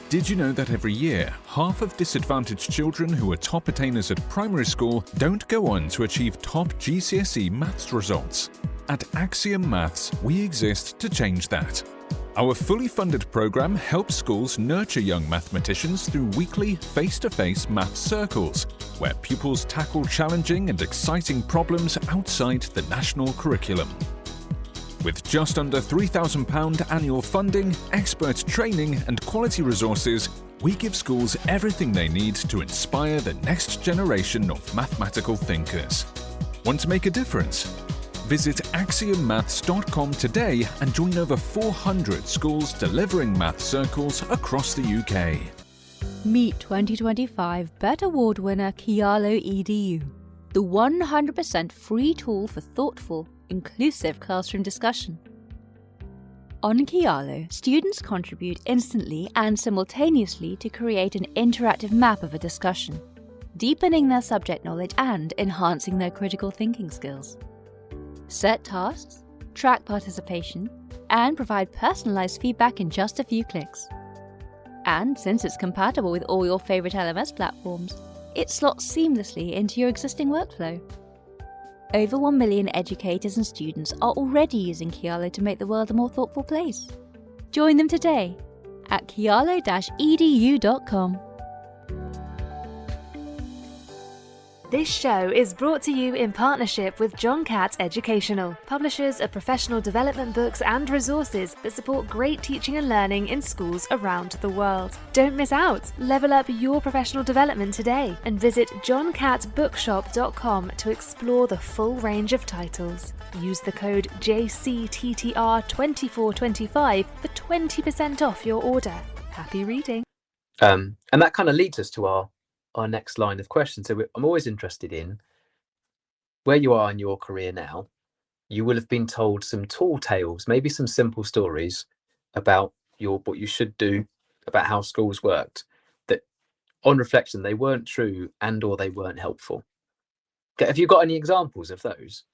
Did you know that every year, half of disadvantaged children who are top attainers at primary school don't go on to achieve top GCSE maths results? At Axiom Maths, we exist to change that. Our fully funded program helps schools nurture young mathematicians through weekly face-to-face maths circles, where pupils tackle challenging and exciting problems outside the national curriculum. With just under £3,000 annual funding, expert training and quality resources, we give schools everything they need to inspire the next generation of mathematical thinkers. Want to make a difference? Visit axiommaths.com today and join over 400 schools delivering maths circles across the UK. Meet 2025 BET Award winner Kialo EDU, the 100% free tool for thoughtful, inclusive classroom discussion. On Kialo, students contribute instantly and simultaneously to create an interactive map of a discussion, deepening their subject knowledge and enhancing their critical thinking skills. Set tasks, track participation, and provide personalized feedback in just a few clicks. And since it's compatible with all your favorite LMS platforms, it slots seamlessly into your existing workflow. Over 1 million educators and students are already using Kialo to make the world a more thoughtful place. Join them today at kialo-edu.com. This show is brought to you in partnership with John Catt Educational, publishers of professional development books and resources that support great teaching and learning in schools around the world. Don't miss out. Level up your professional development today and visit johncattbookshop.com to explore the full range of titles. Use the code JCTTR2425 for 20% off your order. Happy reading. And that kind of leads us to our next line of questions. So I'm always interested in where you are in your career now. You will have been told some tall tales, maybe some simple stories about what you should do, about how schools worked, that on reflection they weren't true and or they weren't helpful. Have you got any examples of those?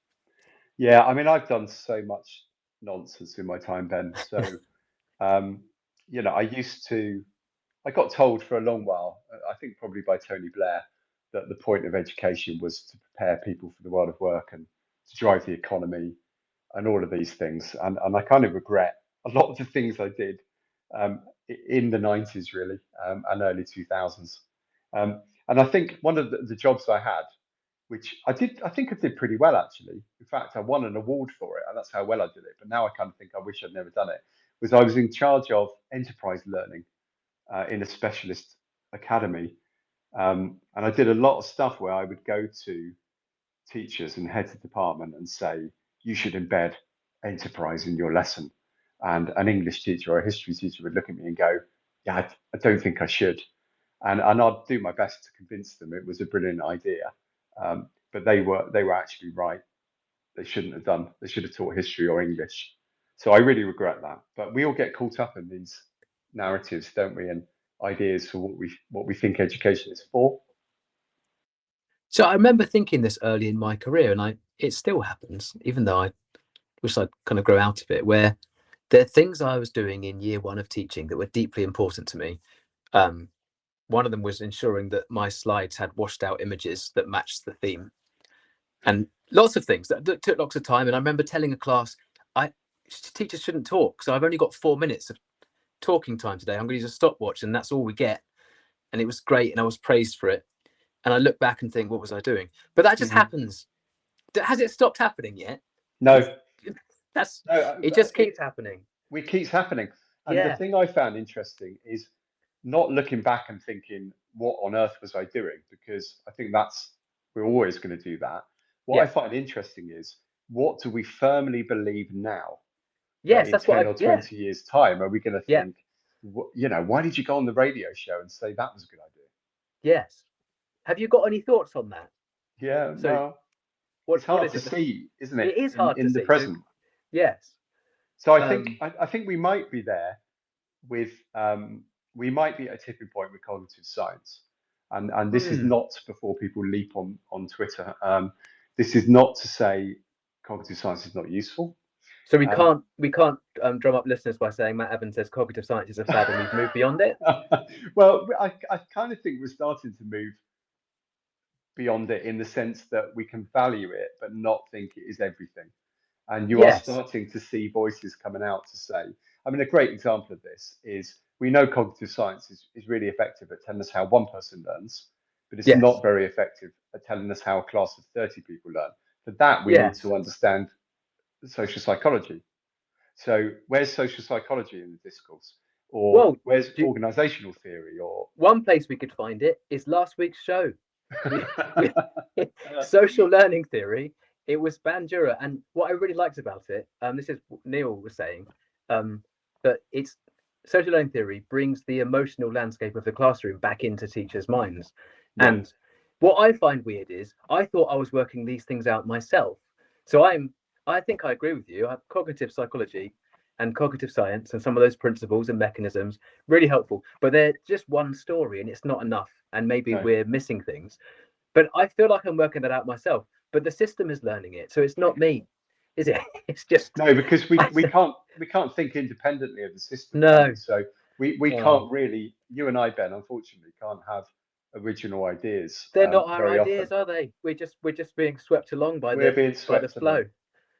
Yeah, I mean, I've done so much nonsense in my time, Ben. So, I got told for a long while, I think probably by Tony Blair, that the point of education was to prepare people for the world of work and to drive the economy and all of these things. And I kind of regret a lot of the things I did in the 90s, really, and early 2000s. And I think one of the jobs I had, which I think I did pretty well, actually. In fact, I won an award for it, and that's how well I did it. But now I kind of think I wish I'd never done it, was I was in charge of enterprise learning in a specialist academy. And I did a lot of stuff where I would go to teachers and heads of department and say, you should embed enterprise in your lesson. And an English teacher or a history teacher would look at me and go, yeah, I don't think I should. And I'd do my best to convince them it was a brilliant idea. But they were actually right. They shouldn't have done. They should have taught history or English. So I really regret that. But we all get caught up in these narratives, don't we, and ideas for what we think education is for. So I remember thinking this early in my career, and it still happens, even though I wish I'd kind of grow out of it, where there are things I was doing in year one of teaching that were deeply important to me. One of them was ensuring that my slides had washed out images that matched the theme, and lots of things that took lots of time. And I remember telling a class, teachers shouldn't talk, so I've only got 4 minutes of talking time today. I'm going to use a stopwatch, and that's all we get. And it was great, and I was praised for it. And I look back and think, what was I doing? But that just happens. Has it stopped happening yet? No. It just keeps happening. It keeps happening. And the thing I found interesting is not looking back and thinking, what on earth was I doing? Because I think we're always going to do that. What I find interesting is, what do we firmly believe now? Yes, in that's 10 or 20 years' time, are we going to think, why did you go on the radio show and say that was a good idea? Yes. Have you got any thoughts on that? Yeah, no. It's hard to see, isn't it? It is hard in to the see. present. Yes. So I think we might be there with we might be at a tipping point with cognitive science, and this is not before people leap on Twitter. This is not to say cognitive science is not useful. So we can't drum up listeners by saying Matt Evans says cognitive science is a fad and we've moved beyond it. Well, I kind of think we're starting to move beyond it in the sense that we can value it but not think it is everything. And you are starting to see voices coming out to say, I mean, a great example of this is, we know cognitive science is really effective at telling us how one person learns, but it's not very effective at telling us how a class of 30 people learn. For that, we need to understand social psychology. So where's social psychology in the discourse? Or where's organizational theory? Or one place we could find it is last week's show. Social learning theory it was Bandura, and what I really liked about it, this is what Neil was saying, that it's social learning theory brings the emotional landscape of the classroom back into teachers' minds. Yeah. And what I find weird is I thought I was working these things out myself. So I think I agree with you. I have cognitive psychology and cognitive science and some of those principles and mechanisms really helpful, but they're just one story and it's not enough. And maybe No. we're missing things. But I feel like I'm working that out myself. But the system is learning it, so it's not me, is it? It's just No, because we can't think independently of the system. No. Can we? So we can't really. You and I, Ben, unfortunately, can't have original ideas. They're not our very ideas, often. are they? We're just being swept along by We're being the swept flow. along.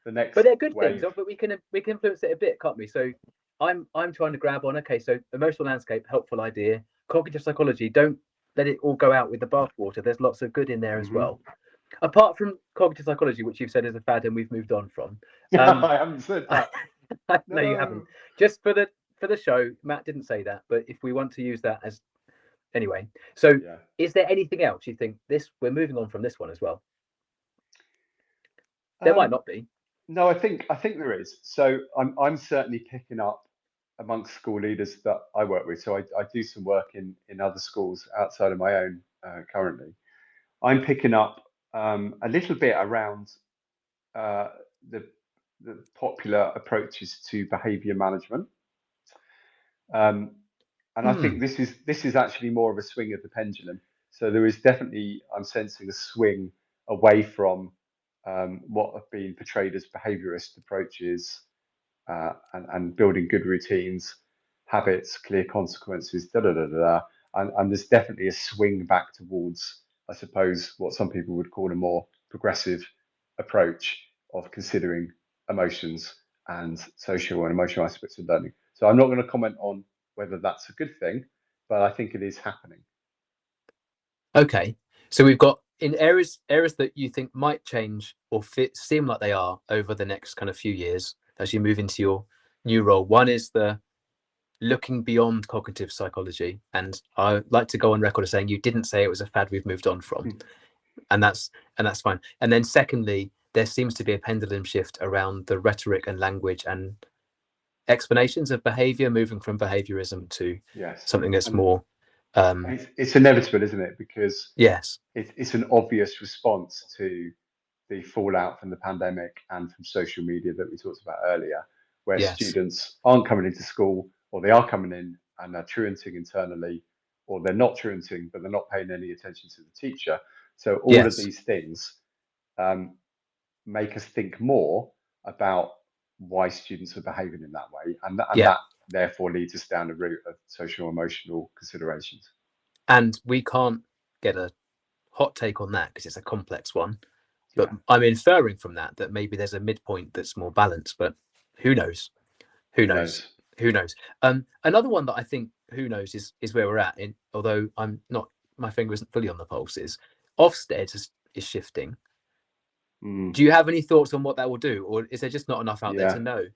The next, But they're good wave. things, but we can influence it a bit, can't we? So I'm trying to grab on. Okay, so emotional landscape, helpful idea. Cognitive psychology, don't let it all go out with the bathwater. There's lots of good in there as well. Apart from cognitive psychology, which you've said is a fad and we've moved on from. I haven't said that. No, you haven't. Just for the show, Matt didn't say that, but if we want to use that as anyway. So Yeah. is there anything else you think we're moving on from this one as well? There might not be. No, I think there is. So I'm certainly picking up amongst school leaders that I work with. So I do some work in other schools outside of my own currently. I'm picking up a little bit around the popular approaches to behaviour management, and I think this is actually more of a swing of the pendulum. So there is definitely, I'm sensing a swing away from what have been portrayed as behaviourist approaches and building good routines, habits, clear consequences, and there's definitely a swing back towards, I suppose, what some people would call a more progressive approach of considering emotions and social and emotional aspects of learning. So I'm not going to comment on whether that's a good thing, but I think it is happening. Okay, so we've got in areas that you think might change or seem like they are over the next kind of few years as you move into your new role. One is the looking beyond cognitive psychology, and I like to go on record as saying you didn't say it was a fad we've moved on from, and that's fine. And then secondly, there seems to be a pendulum shift around the rhetoric and language and explanations of behavior, moving from behaviorism to something that's more it's inevitable, isn't it? Because yes, it's an obvious response to the fallout from the pandemic and from social media that we talked about earlier, where students aren't coming into school, or they are coming in and are truanting internally, or they're not truanting, but they're not paying any attention to the teacher. So all of these things make us think more about why students are behaving in that way, and that therefore leads us down the route of social emotional considerations. And we can't get a hot take on that because it's a complex one. But I'm inferring from that maybe there's a midpoint that's more balanced, but who knows? Who knows? Another one that I think who knows is where we're at. Although I'm not, my finger isn't fully on the pulse. Is Ofsted is shifting. Do you have any thoughts on what that will do, or is there just not enough out there to know?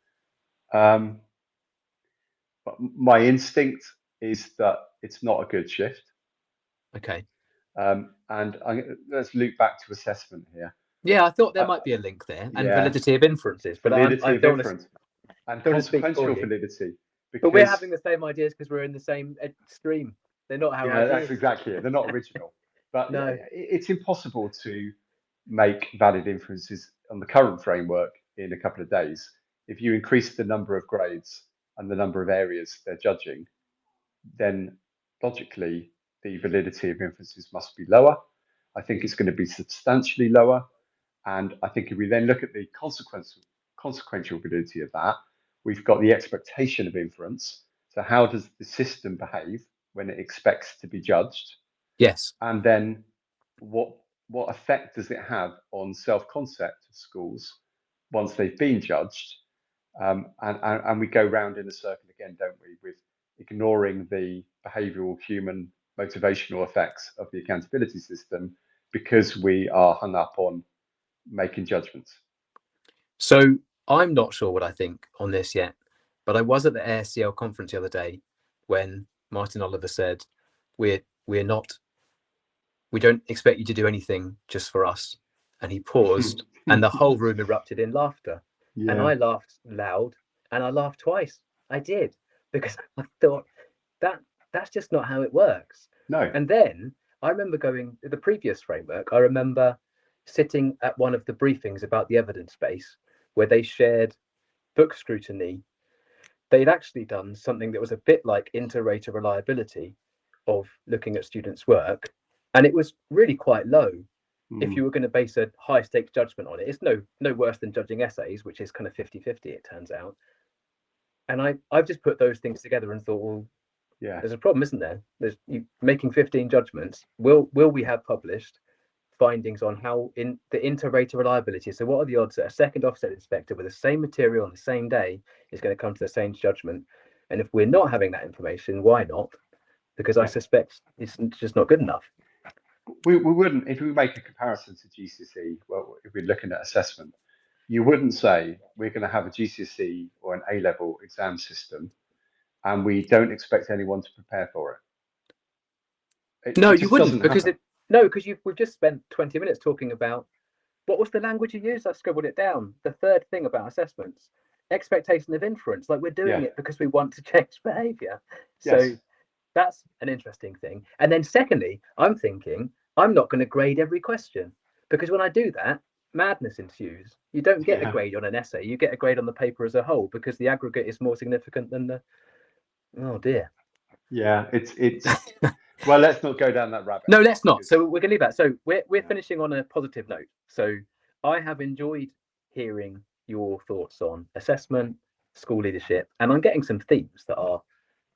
But my instinct is that it's not a good shift. Okay. And let's loop back to assessment here. Yeah, I thought there might be a link there, and validity of inferences, but validity of inference and consequential validity. But we're having the same ideas because we're in the same stream. They're not our ideas. That's exactly it. They're not original. But it's impossible to make valid inferences on the current framework in a couple of days. If you increase the number of grades and the number of areas they're judging, then logically the validity of inferences must be lower. I think it's going to be substantially lower. And I think if we then look at the consequential validity of that, we've got the expectation of inference. So how does the system behave when it expects to be judged? Yes. And then what effect does it have on self-concept of schools once they've been judged? And we go round in a circle again, don't we, with ignoring the behavioural human motivational effects of the accountability system because we are hung up on making judgments. So I'm not sure what I think on this yet, but I was at the ASCL conference the other day when Martin Oliver said, we don't expect you to do anything just for us. And he paused, and the whole room erupted in laughter. And Yeah. I laughed loud, and I laughed twice. I did, because I thought that's just not how it works. No. And then I remember going the previous framework. I remember sitting at one of the briefings about the evidence base where they shared book scrutiny. They'd actually done something that was a bit like inter-rater reliability of looking at students' work, and it was really quite low. If you were going to base a high stakes judgment on it, it's no worse than judging essays, which is kind of 50-50, it turns out. And I've just put those things together and thought, well, Yeah. there's a problem, isn't there? There's you making 15 judgments. Will we have published findings on how in the inter-rater reliability? So what are the odds that a second offset inspector with the same material on the same day is going to come to the same judgment? And if we're not having that information, why not? Because I suspect it's just not good enough. We wouldn't, if we make a comparison to GCSE, well, if we're looking at assessment, you wouldn't say we're going to have a GCSE or an A-level exam system and we don't expect anyone to prepare for it. No, It you just wouldn't, doesn't because happen. we've just spent 20 minutes talking about what was the language you used. I scribbled it down. The third thing about assessments, expectation of inference. Like, we're doing Yeah. it because we want to change behavior. Yes. So that's an interesting thing. And then secondly, I'm thinking I'm not going to grade every question, because when I do that, madness ensues. You don't get a grade on an essay, you get a grade on the paper as a whole, because the aggregate is more significant than the, oh dear. Yeah, it's well, let's not go down that rabbit No, hole, let's not. because So we're going to leave that. So we're finishing on a positive note. So I have enjoyed hearing your thoughts on assessment, school leadership, and I'm getting some themes that are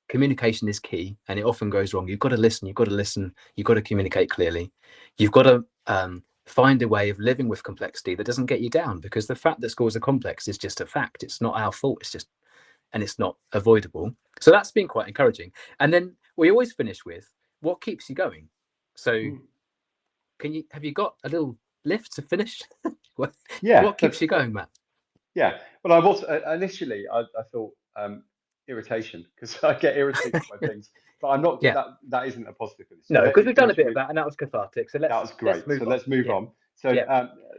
communication is key, and it often goes wrong. You've got to listen, you've got to communicate clearly. You've got to find a way of living with complexity that doesn't get you down, because the fact that schools are complex is just a fact. It's not our fault. And it's not avoidable. So that's been quite encouraging. And then we always finish with what keeps you going. So have you got a little lift to finish? what keeps you going, Matt? Yeah, well, I was initially I thought irritation, because I get irritated by things, but I'm not. Yeah. That isn't a positive for this. No, because we've done a bit with, of that, and that was cathartic. So that was great. Let's move on. So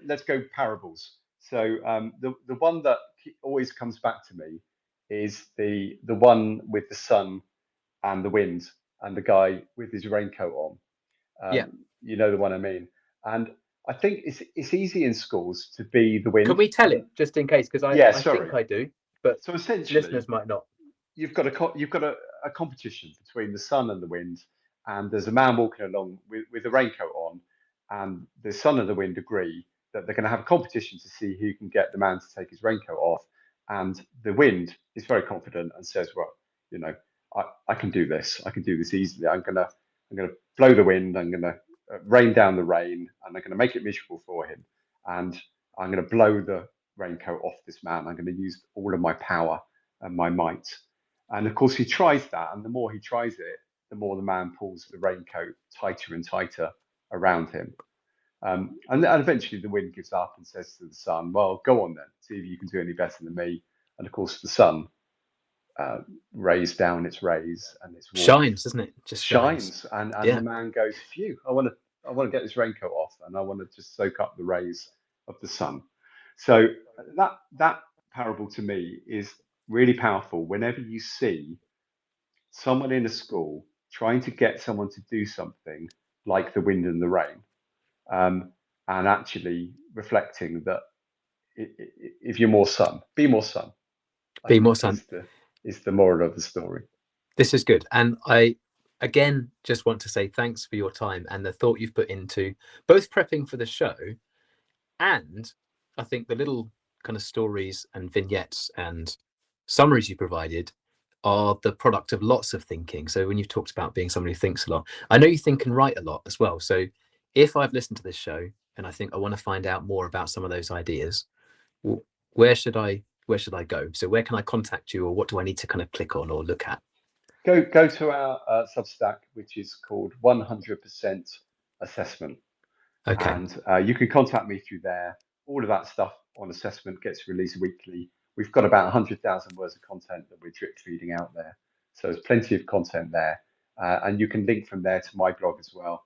let's go parables. So the one that always comes back to me is the one with the sun and the wind and the guy with his raincoat on. You know the one I mean. And I think it's easy in schools to be the wind. Can we tell it, just in case? Because I think I do, but so essentially, listeners might not. You've got a competition between the sun and the wind, and there's a man walking along with a raincoat on, and the sun and the wind agree that they're going to have a competition to see who can get the man to take his raincoat off. And the wind is very confident and says, well, you know, I can do this. I can do this easily. I'm gonna blow the wind. I'm gonna rain down the rain, and I'm gonna make it miserable for him. And I'm gonna blow the raincoat off this man. I'm gonna use all of my power and my might. And of course, he tries that, and the more he tries it, the more the man pulls the raincoat tighter and tighter around him. And eventually, the wind gives up and says to the sun, "Well, go on then. See if you can do any better than me." And of course, the sun rays down its rays, and its warmth shines, doesn't it? Just shines. And the man goes, "Phew! I want to get this raincoat off, and I want to just soak up the rays of the sun." So that parable to me is really powerful. Whenever you see someone in a school trying to get someone to do something like the wind and the rain, and actually reflecting that if you're more sun, be more sun. Be more sun is the moral of the story. This is good. And I, again, just want to say thanks for your time and the thought you've put into both prepping for the show, and I think the little kind of stories and vignettes and summaries you provided are the product of lots of thinking. So when you've talked about being somebody who thinks a lot, I know you think and write a lot as well. So if I've listened to this show and I think I want to find out more about some of those ideas, where should I go? So where can I contact you, or what do I need to kind of click on or look at? Go to our Substack, which is called 100% Assessment. Okay. And you can contact me through there. All of that stuff on assessment gets released weekly. We've got about 100,000 words of content that we're drip feeding out there. So there's plenty of content there. And you can link from there to my blog as well,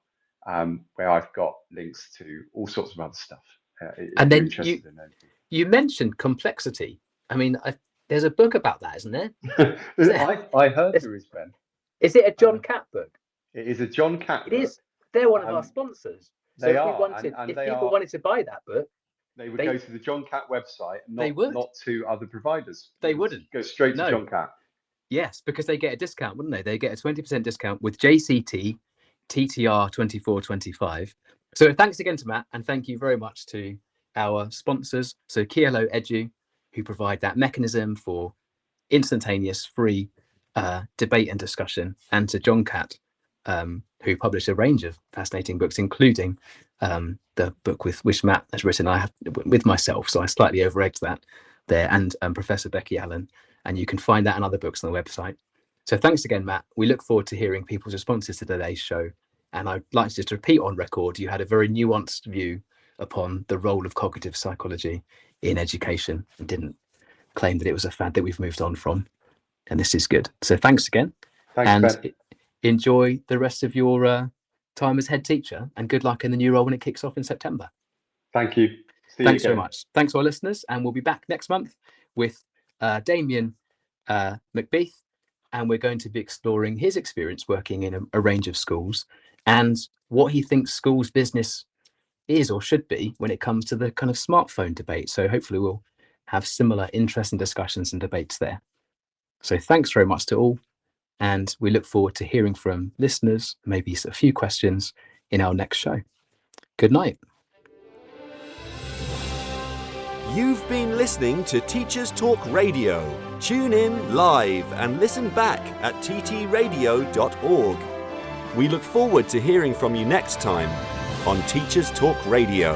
where I've got links to all sorts of other stuff. if And you're then interested in anything. you mentioned complexity. I mean, there's a book about that, isn't there? I heard there is, Ben. Is it a John Catt book? It is a John Catt It book. is. They're one of our sponsors. So They if we are, wanted, and if they people are. wanted to buy that book, They would go to the John Catt website, They would. not to other providers. They It would wouldn't. go straight No. to John Catt. yes, because they get a discount, wouldn't they? They get a 20% discount with JCT TTR 2425. So thanks again to Matt, and thank you very much to our sponsors. So Kielo Edu, who provide that mechanism for instantaneous free debate and discussion, and to John Catt, who published a range of fascinating books, including the book which Matt has written. I have with myself, so I slightly over-egged that there, and Professor Becky Allen, and you can find that and other books on the website. So thanks again, Matt. We look forward to hearing people's responses to today's show. And I'd like to just repeat on record, you had a very nuanced view upon the role of cognitive psychology in education and didn't claim that it was a fad that we've moved on from. And this is good. So thanks again. Thanks, Ben. Enjoy the rest of your time as head teacher, and good luck in the new role when it kicks off in September. Thank you. Thanks very much. Thanks to our listeners, and we'll be back next month with Damien McBeath, and we're going to be exploring his experience working in a range of schools and what he thinks schools business is or should be when it comes to the kind of smartphone debate. So hopefully we'll have similar interesting discussions and debates there. So thanks very much to all, and we look forward to hearing from listeners, maybe a few questions in our next show. Good night. You've been listening to Teachers Talk Radio. Tune in live and listen back at ttradio.org. We look forward to hearing from you next time on Teachers Talk Radio.